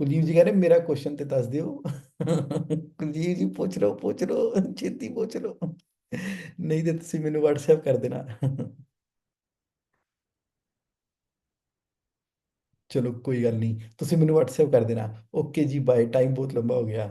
कुलदीप जी कह रहे मेरा क्वेश्चन ते दस दियो। कुलदीप जी पूछ लो, छेती पूछ लो। नहीं तो तुम मैंने व्हाट्सएप कर देना। चलो कोई गल नहीं, तुम मैंने व्हाट्सएप कर देना। ओके जी बाय, टाइम बहुत लंबा हो गया।